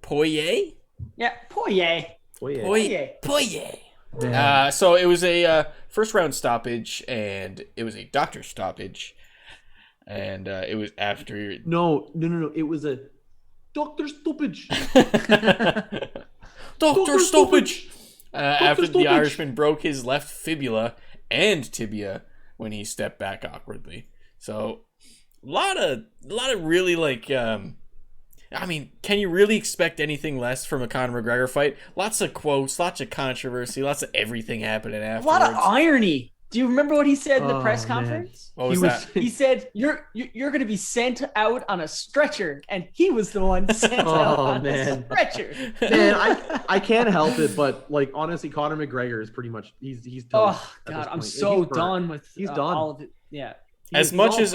Poirier? Yeah, Poirier. Poirier. So it was a first round stoppage, and it was a doctor stoppage, and it was after. No. It was a doctor stoppage. Doctor stoppage. After the Irishman broke his left fibula and tibia when he stepped back awkwardly. So a lot of really like. I mean, can you really expect anything less from a Conor McGregor fight? Lots of quotes, lots of controversy, lots of everything happening afterwards. A lot of irony. Do you remember what he said in the press conference? What was that? He said, "You're going to be sent out on a stretcher," and he was the one sent out on a stretcher. Man, I can't help it, but like honestly, Conor McGregor is pretty much he's done. Oh God, I'm so done with done. all of it. Yeah. As much as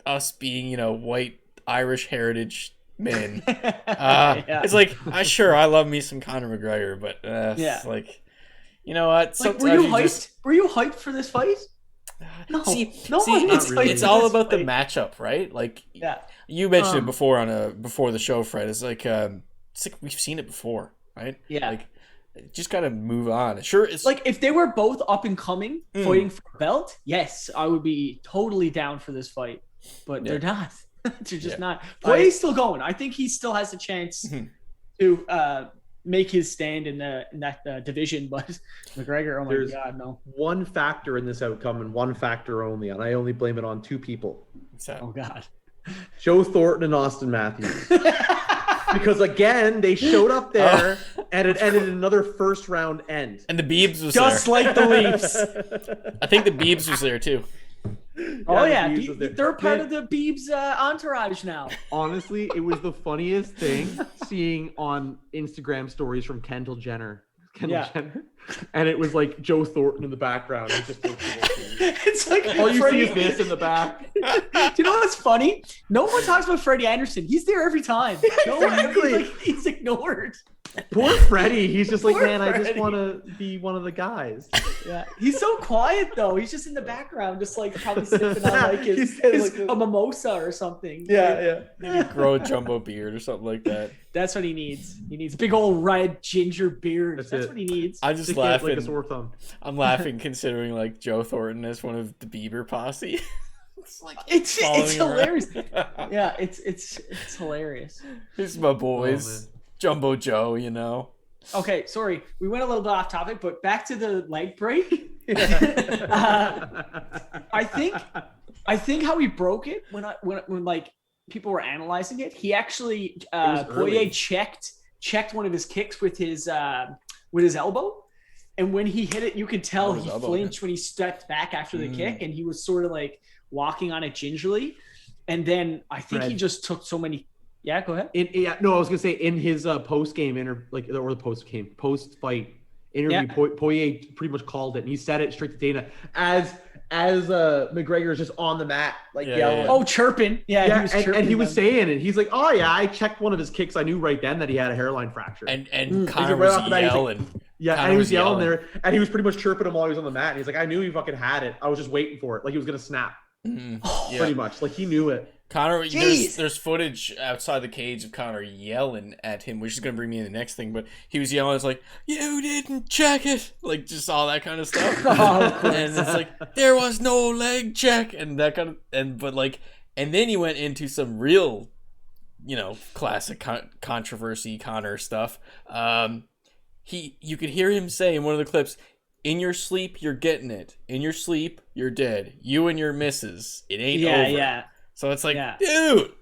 us being, white Irish heritage men, it's like I love me some Conor McGregor, but it's like, you know what? Like, were you hyped? Were you hyped for this fight? No, it's all about the matchup, right? Like, you mentioned it before the show, Fred. It's like we've seen it before, right? Yeah. Like, just gotta move on. Sure, it's like if they were both up and coming, fighting for a belt. Yes, I would be totally down for this fight, but they're not. They're just not. Poirier's still going. I think he still has a chance to make his stand in that division. But McGregor, oh my God, no. One factor in this outcome, and one factor only, and I only blame it on two people. Oh God, Joe Thornton and Austin Matthews. Because again, they showed up there, and it ended in another first round end. And the Beebs was just there. Like the Leafs. I think the Beebs was there too. They're part of the Beebs entourage now. Honestly, it was the funniest thing seeing on Instagram stories from Kendall Jenner. And it was like Joe Thornton in the background. It's like all you see is this in the back. Do you know what's funny? No one talks about Freddie Anderson. He's there every time. He's ignored. Poor Freddie. He's just like, man, I just want to be one of the guys. Yeah, he's so quiet though. He's just in the background, just like probably sipping on like a mimosa or something. Maybe grow a jumbo beard or something like that. That's what he needs. He needs a big old red ginger beard. That's what he needs. I'm just laughing. Like a sore thumb. I'm laughing considering like Joe Thornton as one of the Bieber posse. It's hilarious. Yeah, it's hilarious. He's my boys. Jumbo Joe, Okay, sorry. We went a little bit off topic, but back to the leg break. I think how he broke it when like people were analyzing it, he actually Poirier checked one of his kicks with his elbow, and when he hit it, you could tell he flinched when he stepped back after the kick, and he was sort of like walking on it gingerly, and then I think he just took so many. Yeah, go ahead. I was gonna say in his post-game post-fight interview, Poirier pretty much called it, and he said it straight to Dana as McGregor is just on the mat, yelling. Oh, chirping. He was chirping. And he was saying it. He's like, oh yeah, I checked one of his kicks. I knew right then that he had a hairline fracture. And Conor was yelling. And he was yelling there, and he was pretty much chirping him while he was on the mat. And he's like, I knew he fucking had it. I was just waiting for it, like he was gonna snap. Pretty much, like he knew it. Conor, there's footage outside the cage of Conor yelling at him, which is going to bring me to the next thing, but he was yelling, it's like, you didn't check it, like just all that kind of stuff. And it's like, there was no leg check, and that kind of, and then he went into some real, classic controversy Conor stuff. You could hear him say in one of the clips, in your sleep, you're getting it. In your sleep, you're dead. You and your missus. It ain't over. Yeah. So it's like, dude,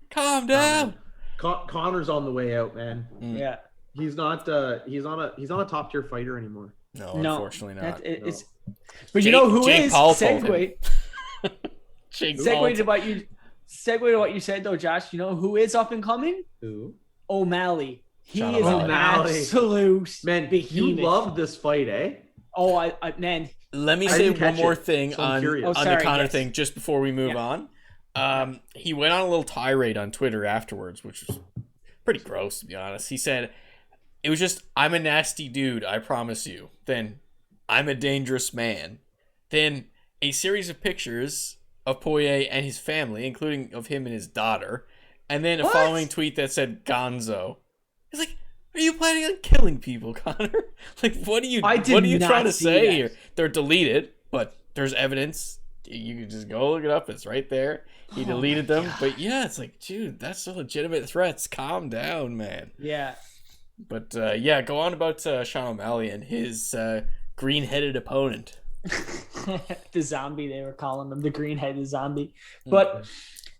calm down. Conor's on the way out, man. Yeah, he's not he's not a top tier fighter anymore. No, unfortunately not. But you know who Jake is? Paul Segue to what you said though, Josh. You know who is up and coming? Who? O'Malley. He is an absolute behemoth. You loved this fight, eh? Oh, I man. Let me say one more thing on the Conor thing just before we move on. He went on a little tirade on Twitter afterwards, which was pretty gross, to be honest. He said, it was just, I'm a nasty dude, I promise you. Then, I'm a dangerous man. Then, a series of pictures of Poirier and his family, including of him and his daughter. And then a following tweet that said, Gonzo. It's like, Are you planning on killing people, Connor? Like, what are you trying to say here? They're deleted, but there's evidence. You can just go look it up. It's right there. He deleted them. God. But yeah, it's like, dude, that's a legitimate threats. Calm down, man. Yeah. But yeah, go on about Sean O'Malley and his green-headed opponent. The zombie, they were calling him, the green-headed zombie. But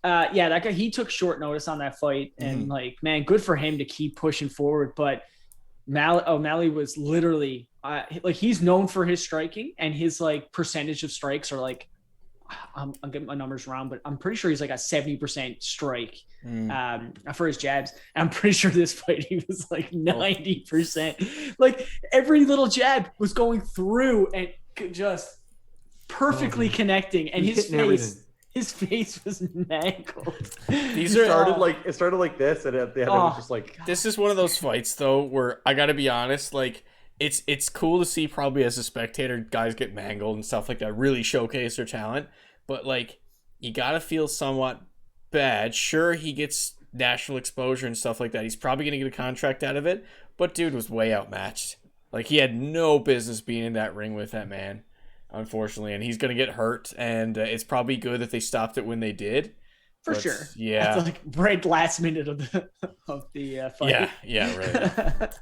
yeah, that guy, he took short notice on that fight, and like, man, good for him to keep pushing forward. But O'Malley was literally like, he's known for his striking, and his like percentage of strikes are like, I'm getting my numbers wrong, but I'm pretty sure he's like a 70% strike for his jabs. And I'm pretty sure this fight he was like 90%. Like, every little jab was going through and just perfectly connecting, and his face was mangled. It started like this, and at the end it was just like, this is one of those fights though where I gotta be honest, like, it's cool to see, probably as a spectator, guys get mangled and stuff like that, really showcase their talent, but like, you gotta feel somewhat bad. Sure, he gets national exposure and stuff like that, he's probably gonna get a contract out of it, but dude was way outmatched. Like, he had no business being in that ring with that man, unfortunately, and he's gonna get hurt, and it's probably good that they stopped it when they did. For sure. Yeah. That's like right last minute of the fight. Yeah, right.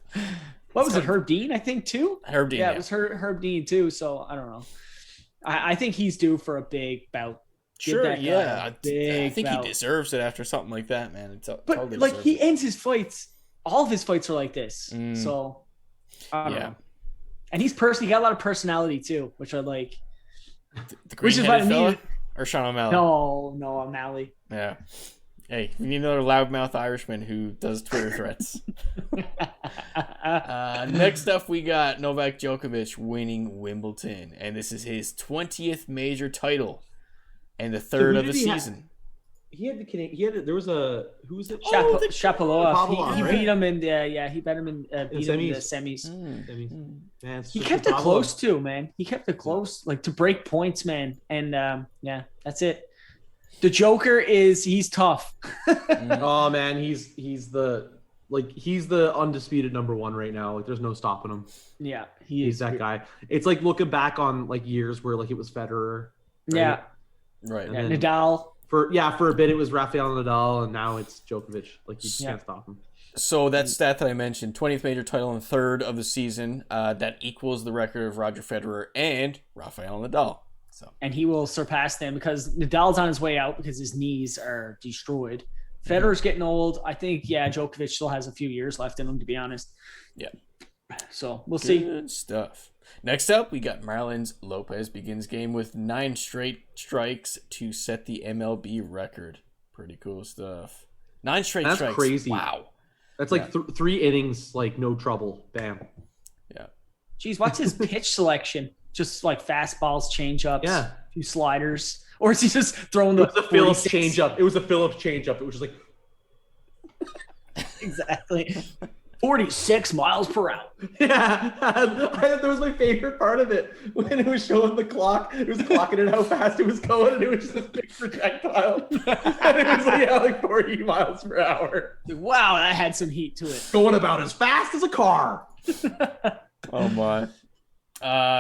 What was it, Herb Dean, I think, too? Herb Dean, yeah. It was Herb Dean, too, so I don't know. I think he's due for a big bout. Sure, yeah. I think he deserves it after something like that, man. But, totally like, he ends his fights, all of his fights are like this, so I don't know. And he got a lot of personality, too, which I like. The green-headed fella? Or Sean O'Malley? No, O'Malley. Yeah. Hey, we need another loudmouth Irishman who does Twitter threats. Next up, we got Novak Djokovic winning Wimbledon, and this is his 20th major title and the third of the season. There was a, who was it? Shapovalov. He beat him in the he beat him in the semis. Man, he kept it close too, man. He kept it close, like, to break points, man. And yeah, that's it. The Joker he's tough. Oh man, he's the undisputed number one right now. Like, there's no stopping him. Yeah, he's that guy. It's like looking back on like years where like it was Federer. Right? Yeah. Right. And Nadal. For a bit it was Rafael Nadal, and now it's Djokovic. Like, you can't stop him. So that stat that I mentioned, 20th major title and third of the season, that equals the record of Roger Federer and Rafael Nadal. So, and he will surpass them because Nadal's on his way out because his knees are destroyed. Federer's getting old. I think, Djokovic still has a few years left in him, to be honest. Yeah. So we'll see. Good stuff. Next up, we got Marlins Lopez begins game with 9 straight strikes to set the MLB record. Pretty cool stuff. 9 straight strikes. That's crazy. Wow. That's like 3 innings, like, no trouble. Bam. Yeah. Geez, what's his pitch selection? Just like fastballs, changeups, a few sliders, or is he just throwing the Phillips changeup? It was a Phillips changeup. It was just like exactly 46 miles per hour. Yeah, that was my favorite part of it when it was showing the clock. It was clocking it how fast it was going, and it was just this big projectile, and it was like 40 miles per hour. Wow, that had some heat to it. Going about as fast as a car. Oh my.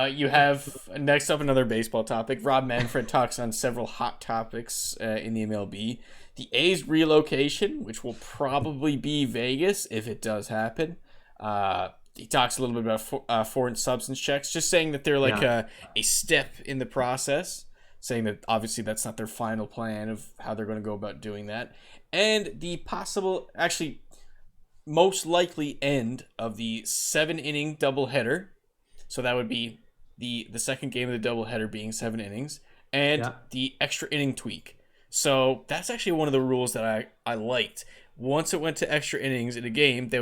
You have next up another baseball topic. Rob Manfred talks on several hot topics in the MLB. The A's relocation, which will probably be Vegas if it does happen. He talks a little bit about foreign substance checks, just saying that they're like a step in the process, saying that obviously that's not their final plan of how they're going to go about doing that. And the possible, actually, most likely end of the 7-inning doubleheader. So that would be the second game of the doubleheader being 7 innings, and the extra inning tweak. So that's actually one of the rules that I liked. Once it went to extra innings in a game, they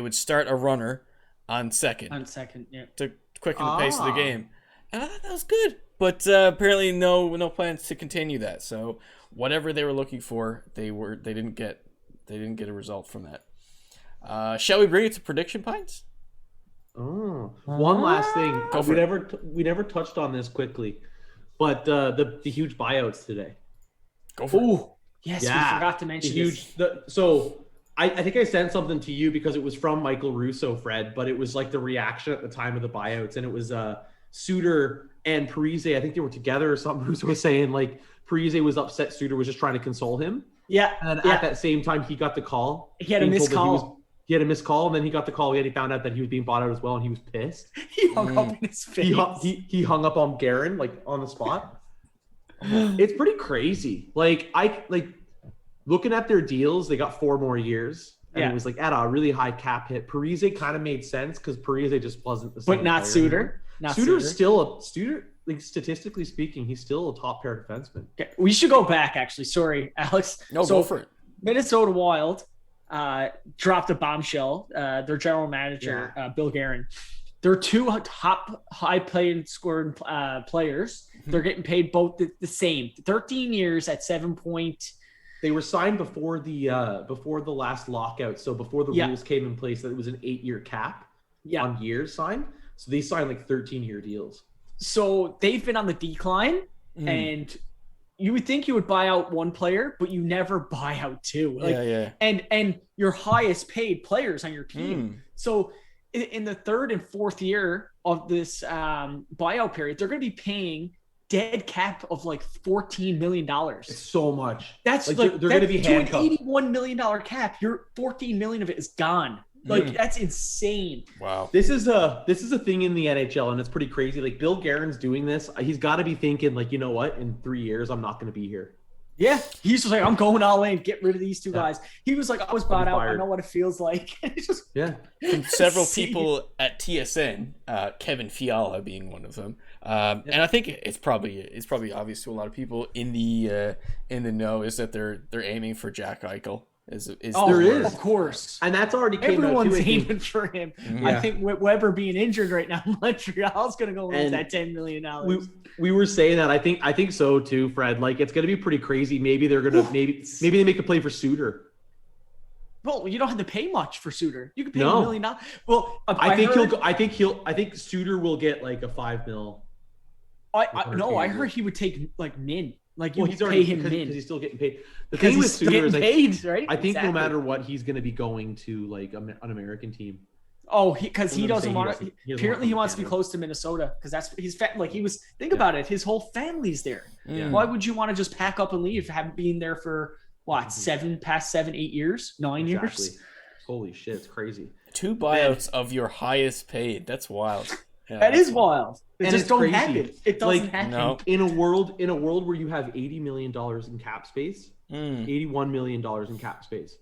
would start a runner on second. To quicken the pace of the game. And I thought that was good. But apparently no plans to continue that. So whatever they were looking for, they didn't get a result from that. Shall we bring it to prediction pints? Oh, one last thing. We never touched on this quickly, but the huge buyouts today. Go for it. Yes, we forgot to mention so I think I sent something to you because it was from Michael Russo, Fred, but it was like the reaction at the time of the buyouts, and it was Suter and Parise. I think they were together or something. Russo was saying like Parise was upset Suter was just trying to console him. Yeah. And then at that same time, he got the call. He had a missed call. He had a missed call, and then he got the call. And he found out that he was being bought out as well, and he was pissed. He hung up in his face. He hung up on Guerin like on the spot. It's pretty crazy. Like looking at their deals, they got 4 more years. And it was like at a really high cap hit. Parise kind of made sense because Parise just wasn't the same. But not Suter. Suter's still like statistically speaking, he's still a top pair defenseman. Okay. We should go back actually. Sorry, Alex. No, go for it. Minnesota Wild dropped a bombshell. Their general manager, Bill Guerin. They're 2 top high-paid scoring players. They're getting paid both the same. 13 years at 7 point. They were signed before the last lockout. So before the rules came in place, that it was an 8-year cap on years signed. So they signed like 13-year deals. So they've been on the decline, and you would think you would buy out one player, but you never buy out 2. Like, And your highest paid players on your team. So in the 3rd and 4th year of this buyout period, they're going to be paying dead cap of like $14 million. It's so much. That's like they're going to be handcuffed. To an $81 million cap, your $14 million of it is gone. Like that's insane. Wow. This is a thing in the NHL, and it's pretty crazy. Like Bill Guerin's doing this. He's got to be thinking like, you know what? In 3 years, I'm not going to be here. Yeah, he's just like, I'm going all in. Get rid of these 2 guys. He was like, I was bought out. I know what it feels like. It's just From several people at TSN, Kevin Fiala being one of them, and I think it's probably obvious to a lot of people in the know is that they're aiming for Jack Eichel. There is, of course, and that's already came everyone's out too, aiming for him. I think Weber being injured right now, Montreal's going to go lose that $10 million. We were saying that. I think so too, Fred. Like it's going to be pretty crazy. Maybe they're going to maybe they make a play for Suter. Well, you don't have to pay much for Suter. You can pay $1 million. Well, I think Suter will get like a $5 million. I heard he would take like min. Like you he's pay him because he's still getting paid. The thing with Suter is right? I think no matter what, he's going to be going to like an American team. Oh, because he doesn't want to. Apparently, he wants to be close to Minnesota because that's his like he was. Think about it. His whole family's there. Why would you want to just pack up and leave? Having been there for what 7, 8 years, 9 years. Holy shit, it's crazy. 2 buyouts of your highest paid. That's wild. Yeah, that is wild. It just don't crazy. happen. It doesn't happen. No. In a world where you have $80 million in cap space, $81 million in cap space.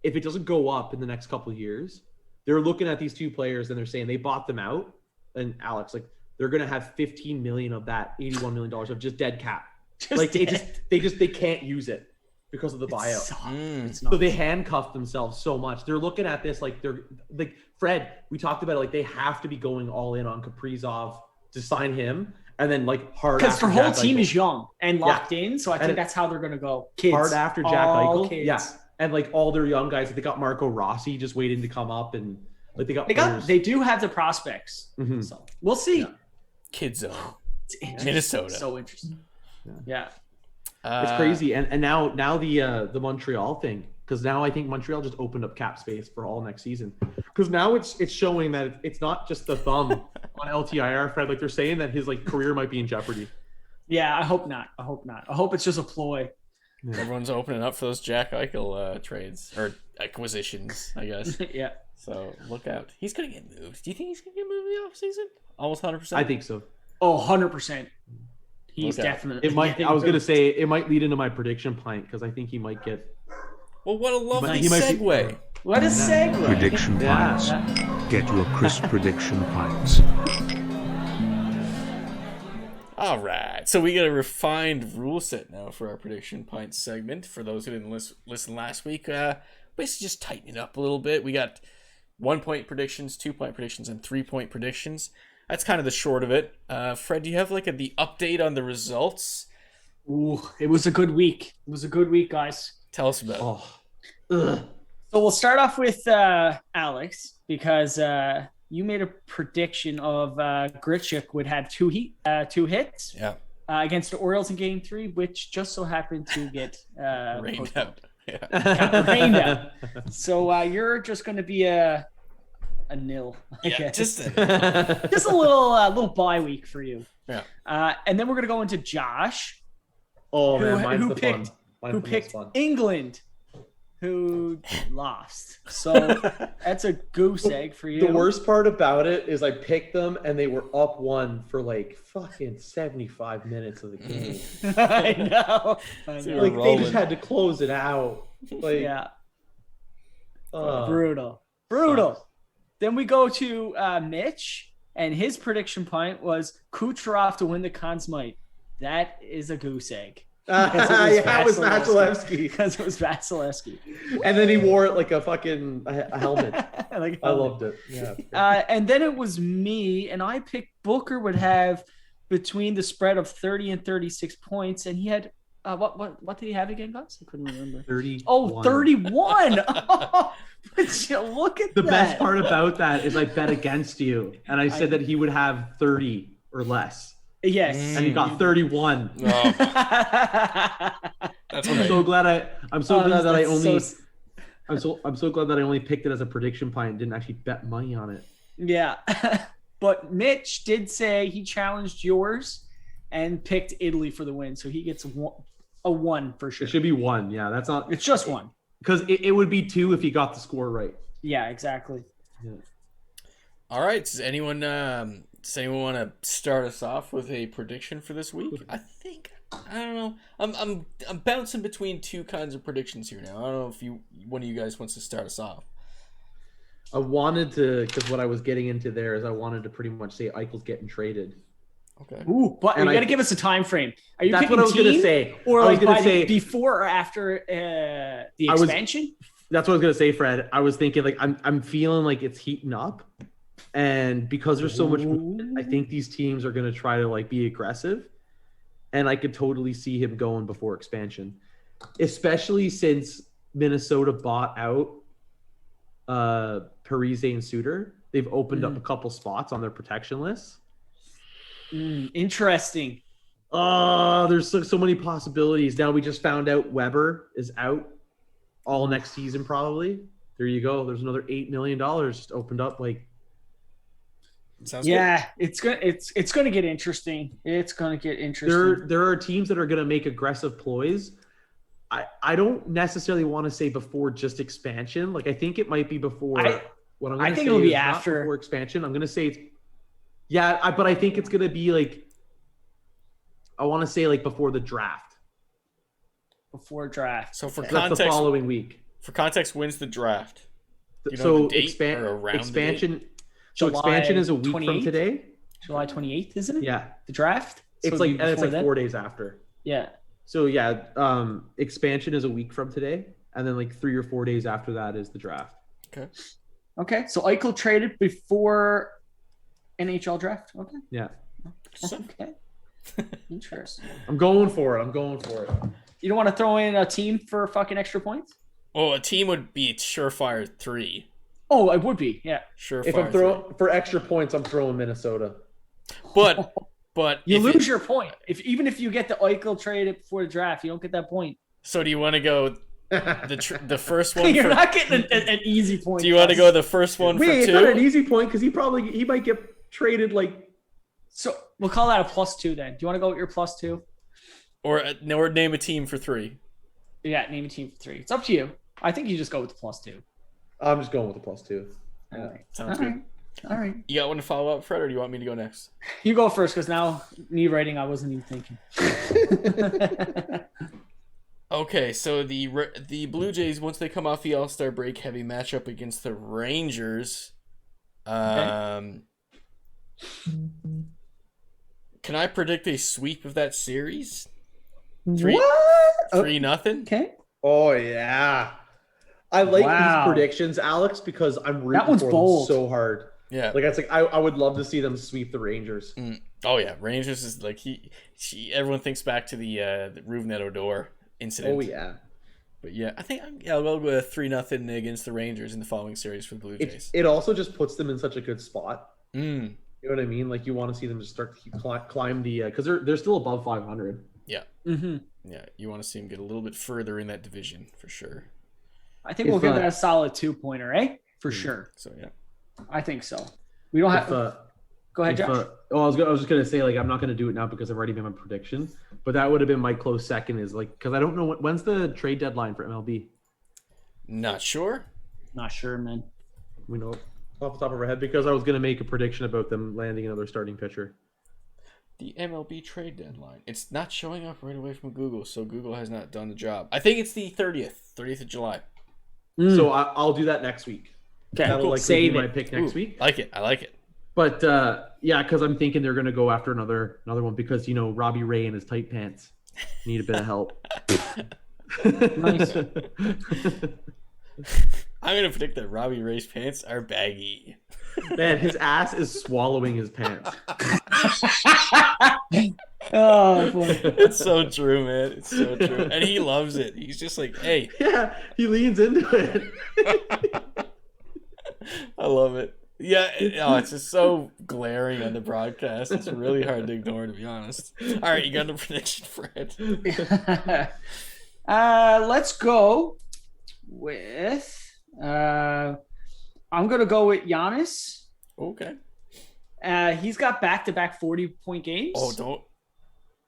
If it doesn't go up in the next couple of years, they're looking at these 2 players and they're saying they bought them out. And Alex, like they're gonna have 15 million of that $81 million of just dead cap. They can't use it because of the buyout. So they handcuff themselves so much. They're looking at this like they're like Fred. We talked about it, like they have to be going all in on Kaprizov to sign him, and then like hard because their whole team Eichel is young and locked in. So I think that's how they're gonna go. Kids, hard after Jack Eichel. Kids. Yeah, and like all their young guys. They got Marco Rossi just waiting to come up, and like they do have the prospects. So we'll see. Kid zone, Minnesota. So interesting. Yeah. It's crazy, and now the Montreal thing, because now I think Montreal just opened up cap space for all next season, because now it's showing that it's not just the thumb on LTIR, Fred. Like they're saying that his like career might be in jeopardy. Yeah, I hope not. I hope it's just a ploy. Yeah. Everyone's opening up for those Jack Eichel trades or acquisitions, I guess. Yeah. So look out. He's gonna get moved. Do you think he's gonna get moved in the offseason? Almost 100%. I think so. Oh, 100%. He's definitely. It might. I was gonna say it might lead into my prediction plank because I think he might get. Well, what a lovely segue. What a segue. Prediction pints. Get your crisp prediction pints. All right. So we got a refined rule set now for our prediction pints segment. For those who didn't listen last week, basically just tighten it up a little bit. We got 1-point predictions, 2-point predictions, and 3-point predictions. That's kind of the short of it. Fred, do you have like the update on the results? Ooh, it was a good week. It was a good week, guys. Tell us about it. So we'll start off with Alex, because you made a prediction of Grishik would have 2 hits against the Orioles in Game 3, which just so happened to get rained out. Kind of rained out. So you're just going to be a nil. I guess. Just just a little bye week for you. Yeah. And then we're going to go into Josh. Oh man, mine's who the picked, fun. Mine's who the picked most fun. England, who lost. So that's a goose egg for you. The worst part about it is I picked them and they were up 1 for like fucking 75 minutes of the game. I know. Like they just had to close it out. Like Yeah. Brutal. Sucks. Then we go to Mitch, and his prediction point was Kucherov to win the Conn Smythe. That is a goose egg. It was Vasilevsky. Because it was Vasilevsky. And then he wore it like a fucking a helmet. Like I loved it. Yeah. And then it was me, and I picked Booker would have between the spread of 30 and 36 points, and he had what did he have again, guys? I couldn't remember. 30. Oh, 31. Oh, but you look at The that. best part about that is I bet against you, and I said that he would have 30 or less. Yes. And he got 31. Oh, that's I'm great. so glad I'm so glad that I only so- I'm so glad that I only picked it as a prediction pie and didn't actually bet money on it. Yeah. But Mitch did say he challenged yours and picked Italy for the win. So he gets a 1 for sure. It should be 1. Yeah, that's not. It's just 1. Because it would be 2 if he got the score right. Yeah, exactly. Yeah. All right. Does anyone want to start us off with a prediction for this week? I don't know. I'm bouncing between two kinds of predictions here now. I don't know if one of you guys wants to start us off. I wanted to, because what I was getting into there is I wanted to pretty much say Eichel's getting traded. Okay. Ooh, but And you got to give us a time frame. Are you That's picking what I was going to say. or I was like gonna by say before or after the expansion? That's what I was going to say, Fred. I was thinking like I'm feeling like it's heating up, and because there's so much movement, I think these teams are going to try to like be aggressive, and I could totally see him going before expansion, especially since Minnesota bought out Parise and Suter. They've opened up a couple spots on their protection list. Interesting. There's so many possibilities. Now we just found out Weber is out all next season probably. There you go. There's another $8 million just opened up. Like, Sounds yeah, good. It's gonna get interesting. It's gonna get interesting. there are teams that are going to make aggressive ploys. I don't necessarily want to say before just expansion. Like I think it might be before. What I'm going to say think it'll be is not after before expansion. I'm going to say it's but I think it's going to be like I want to say like before the draft. Before draft. So for That's context, the following week. For context, when's the draft? Do you know So the date or around the expansion. date? So July expansion is a week 28th? from today. July 28th, isn't it? Yeah, The draft. So it's it'll be like and it's before like then? 4 days after. Yeah. So yeah, expansion is a week from today, and then like 3 or 4 days after that is the draft. Okay. So Eichel traded before NHL draft. Okay. Yeah, Okay. Interesting. I'm going for it. You don't want to throw in a team for fucking extra points? Oh, a team would be surefire 3. Oh, it would be. Yeah. Surefire. If I'm throwing for extra points, I'm throwing Minnesota. 3. But You if lose your point. Even if you get the Eichel traded before the draft, you don't get that point. So do you want to go the first one? You're for, not getting an easy point. do you want to go the first one Wait, for it's not an 2? easy point because he might get traded like. So we'll call that a +2 then. Do you want to go with your +2? Or name a team for 3? Yeah, name a team for 3. It's up to you. I think you just go with the +2. I'm just going with the +2. All right. Sounds All good. right. All right. You got one to follow up, Fred, or do you want me to go next? You go first because now me writing, I wasn't even thinking. Okay, so the Blue Jays, once they come off the All-Star break, heavy matchup against the Rangers. Can I predict a sweep of that series? 3-0? Okay. Oh yeah, I like Wow. these predictions, Alex, because I'm rooting That one's for bold. them so hard. Yeah. Like it's like I would love to see them sweep the Rangers. Oh yeah, Rangers is like everyone thinks back to the Rougned Odor incident. Oh yeah. But yeah, I think I'll go with 3-0 against the Rangers in the following series for the Blue Jays. It also just puts them in such a good spot. Mm. You know what I mean? Like you want to see them just start to climb the because they're still above 500. Yeah. Mm-hmm. Yeah, you want to see him get a little bit further in that division for sure. I think we'll give that a solid 2-pointer, eh? For sure. So yeah, I think so. We don't have. Go ahead, Josh. I was just gonna say, like, I'm not gonna do it now because I've already made my prediction. But that would have been my close second. Is like, because I don't know when's the trade deadline for MLB. not sure. Not sure, man. We know off the top of our head because I was gonna make a prediction about them landing another starting pitcher. The MLB trade deadline. It's not showing up right away from Google, so Google has not done the job. I think it's the 30th of July. So I'll do that next week. Okay, That'll cool. likely Save be my it. pick next week. I like it. But yeah, because I'm thinking they're gonna go after another one because Robbie Ray and his tight pants need a bit of help. Nice. I'm gonna predict that Robbie Ray's pants are baggy. Man, his ass is swallowing his pants. Oh boy. It's so true, man. It's so true, and he loves it. He's just like, hey, Yeah, he leans into it. I love it. Yeah, it's just so glaring on the broadcast. It's really hard to ignore, to be honest. All right, you got a prediction, Fred? Let's go with. I'm gonna go with Giannis. Okay. He's got back-to-back 40-point games. Oh, don't.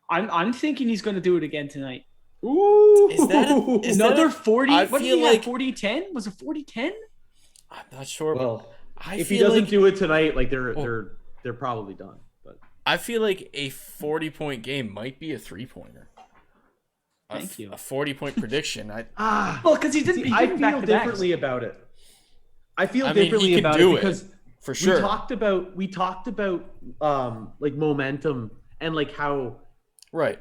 I'm thinking he's gonna do it again tonight. Ooh, Is Another that 40. I What did feel he like- have? 40-10? Was it 40-10? I'm not sure. well, I if he feel doesn't like, do it tonight, like they're probably done. But I feel like a 40-point game might be a 3-pointer. Thank you. A 40-point prediction. Well, because he didn't. I feel differently about it. I feel I mean, differently he can about do it because for sure. we talked about like momentum and like how Right.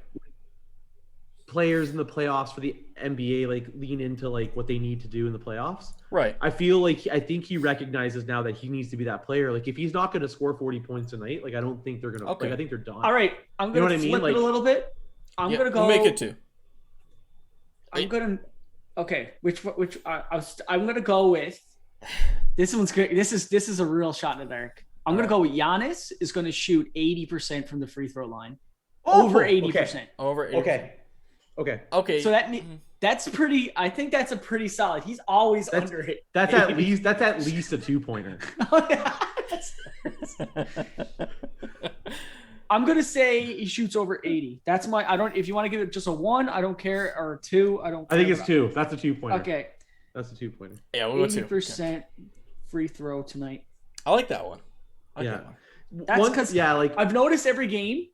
players in the playoffs for the NBA like lean into like what they need to do in the playoffs. Right. I think he recognizes now that he needs to be that player. Like if he's not going to score 40 points tonight, like I don't think they're going to. Okay. Like I think they're done. All right, I'm You know gonna what I mean? flip Like- it a little bit. I'm gonna go. We'll make it 2. I'm gonna. Okay, I'm gonna go with. This one's good. This is a real shot in the dark. I'm gonna go with Giannis is gonna shoot 80% from the free throw line. Over 80%. Over 80%. Okay. Okay. So that's pretty. I think that's a pretty solid. He's always under it. That's at least a 2-pointer. I'm gonna say he shoots over 80. That's my. I don't. If you want to give it just a 1, I don't care, or a 2, I don't. I care think it's about 2. That's a 2-pointer. Okay. That's a 2-pointer. Yeah, we'll go 2. 80% free throw tonight. I like that one. Yeah. That's because like I've noticed every game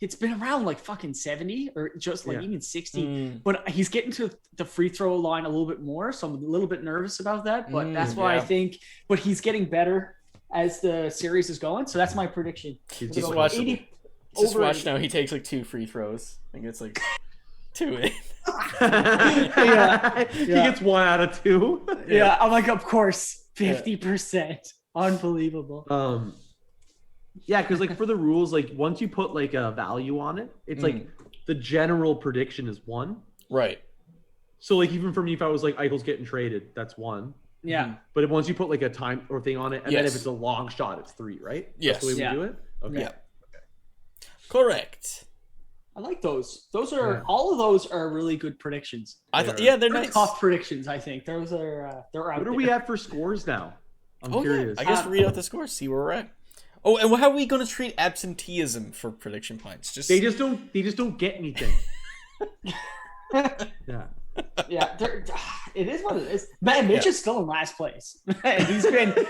it's been around like fucking 70 or just like even 60, but he's getting to the free throw line a little bit more, so I'm a little bit nervous about that. But that's why I think. But he's getting better as the series is going, so that's my prediction. Just watch now. He takes like 2 free throws and gets like 2 in. He gets 1 out of 2. Yeah, I'm like, of course, 50%. Unbelievable. Yeah, because like for the rules, like once you put like a value on it, it's like the general prediction is 1. Right. So like even for me, if I was like Eichel's getting traded, that's 1. Yeah. But once you put like a time or thing on it, and then if it's a long shot, it's 3, right? Yes. That's the way we do it? Okay. Yeah. Correct. I like those. Those are all of those are really good predictions. They're nice. Tough predictions, I think. Those are they're out What are we at for scores now? I'm curious. I guess read out the scores, see where we're at. Oh, and how are we going to treat absenteeism for prediction points? They just don't get anything. Yeah. Yeah, it is what it is. Man, Mitch is still in last place.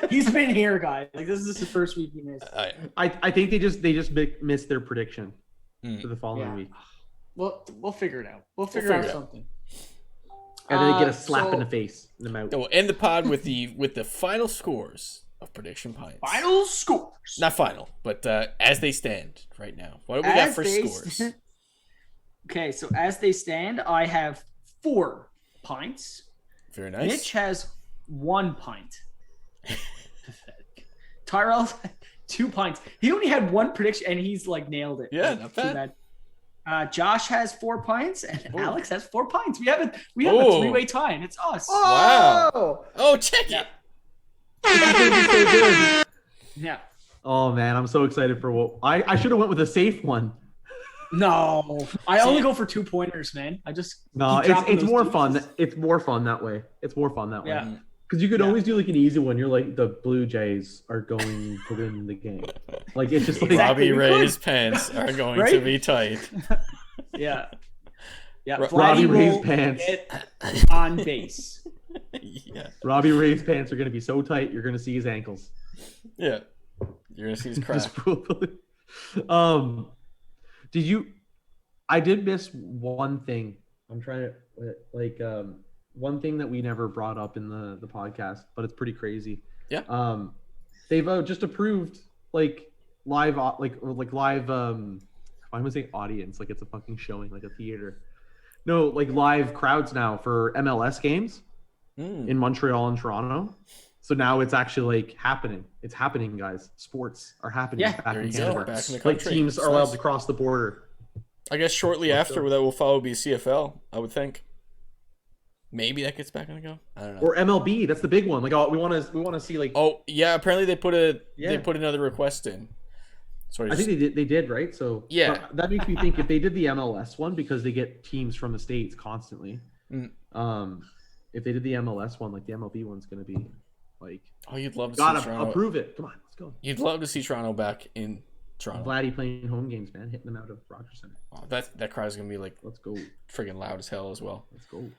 he's been here, guys. Like this is the first week he missed. I think they just missed their prediction for the following week. Well, we'll figure it out. We'll figure out something. And then they get a slap in the face in the mouth. We'll end the pod with the final scores of prediction pints. Final scores. Not final, but as they stand right now. What do we got for scores? Okay, so as they stand, I have 4 pints. Very nice. Mitch has 1 pint. Pathetic. Tyrell, 2 pints. He only had 1 prediction, and he's like nailed it. Yeah, not bad. Josh has 4 pints, and Alex has 4 pints. We have a 3-way tie, and it's us. Wow. Oh, check it. Yeah. Oh man, I'm so excited for what I should have went with a safe one. No, I only go for 2-pointers, man. I just No, keep dropping it's those more deuces. fun. It's more fun that way. It's more fun that way. Yeah. Because you could always do like an easy one. You're like, the Blue Jays are going to win the game. Like it's just like Robbie Ray's pants are going to be tight. Yeah. Yeah. Robbie Vladdy Ray's will pants get on base. Yeah. Robbie Ray's pants are going to be so tight, you're going to see his ankles. Yeah. You're going to see his crack. Did you? I did miss one thing. I'm trying to one thing that we never brought up in the podcast, but it's pretty crazy. Yeah. They've just approved like live live. I'm gonna say audience, like it's a fucking showing, like a theater. No, like live crowds now for MLS games in Montreal and Toronto. So now it's actually like happening. It's happening, guys. Sports are happening back in Canada. Back in the Like country. teams are allowed to cross the border. I guess shortly after that will follow be CFL, I would think. Maybe that gets back on the go. I don't know. Or MLB, that's the big one. Like, we want to see like. Oh yeah, apparently they put another request in. Sorry, I think they did right. So yeah, that makes me think if they did the MLS one because they get teams from the States constantly. If they did the MLS one, like the MLB one's gonna be like. Oh, you'd love to see Toronto. Toronto. Approve it. Come on, let's go. You'd love to see Toronto back in Toronto. Vladdy playing home games, man, hitting them out of Rogers Center. Oh, that crowd's gonna be like, let's go, friggin' loud as hell as well. Let's go.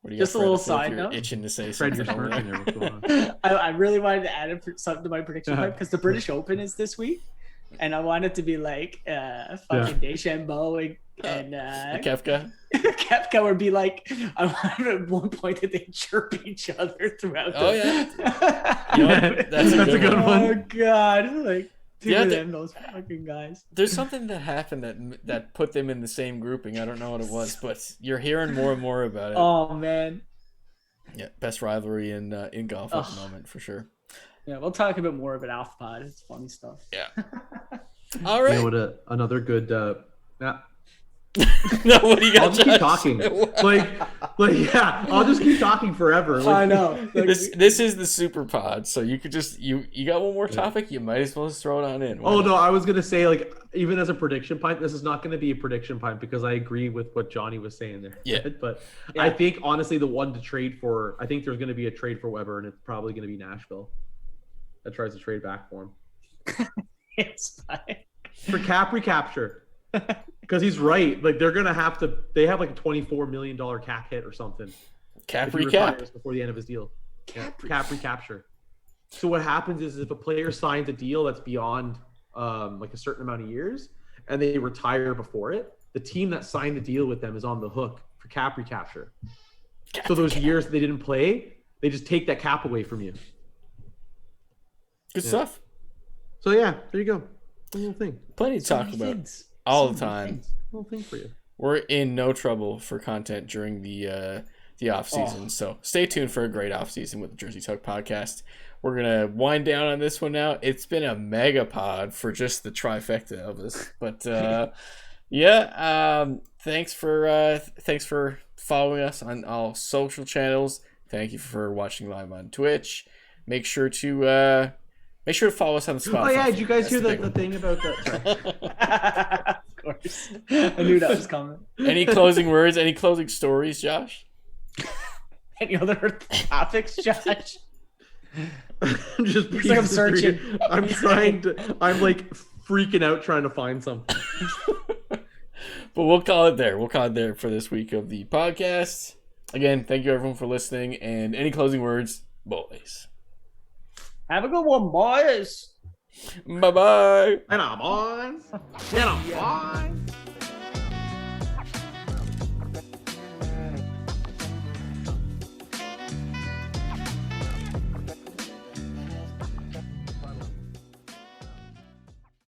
What do you Just got, a Fred, little if you're side note. Itching to say Fred, something. you're smirking there. What's going on? I really wanted to add something to my prediction pipe because the British Open is this week, and I wanted to be like fucking DeChambeau and Kefka. Kepka would be like, I wanted at one point that they chirp each other throughout. Oh yeah, you know what? That's a good one. Oh god, like two Yeah, of them, those fucking guys. There's something that happened that put them in the same grouping. I don't know what it was, but you're hearing more and more about it. Oh man. Yeah, best rivalry in golf at the moment for sure. Yeah, we'll talk a bit more about Alpha Pod. It's funny stuff. Yeah. All right. You know what? Another good. No, what do you got? I'll just keep talking. like, yeah, I'll just keep talking forever. Like, I know. Like, this is the super pod, so you could just you got one more topic. You might as well just throw it on in. No, I was gonna say like even as a prediction pipe, this is not gonna be a prediction pipe because I agree with what Johnny was saying there. Yeah, but I think honestly the one to trade for, I think there's gonna be a trade for Weber, and it's probably gonna be Nashville that tries to trade back for him. it's fine. For cap recapture. Because he's right. Like they're gonna have to. They have like a $24 million cap hit or something. Cap recap before the end of his deal. Cap recapture. So what happens is if a player signs a deal that's beyond like a certain amount of years and they retire before it, the team that signed the deal with them is on the hook for cap recapture. So those years they didn't play, they just take that cap away from you. Good stuff. So yeah, there you go. A little thing. Plenty to talk about. All the time. Little thing for you. We're in no trouble for content during the off season, so stay tuned for a great off season with the Jersey Talk podcast. We're gonna wind down on this one now. It's been a mega pod for just the trifecta of us, but thanks for following us on all social channels. Thank you for watching live on Twitch. Make sure to follow us on Spotify. Oh yeah, did you guys hear the thing about that? Of course. I knew that was coming. Any closing words? Any closing stories, Josh? Any other topics, Josh? I'm just like I'm searching. I'm like freaking out trying to find something. But we'll call it there. We'll call it there for this week of the podcast. Again, thank you everyone for listening. And any closing words, boys? Have a good one, boys. Bye-bye. And I'm on.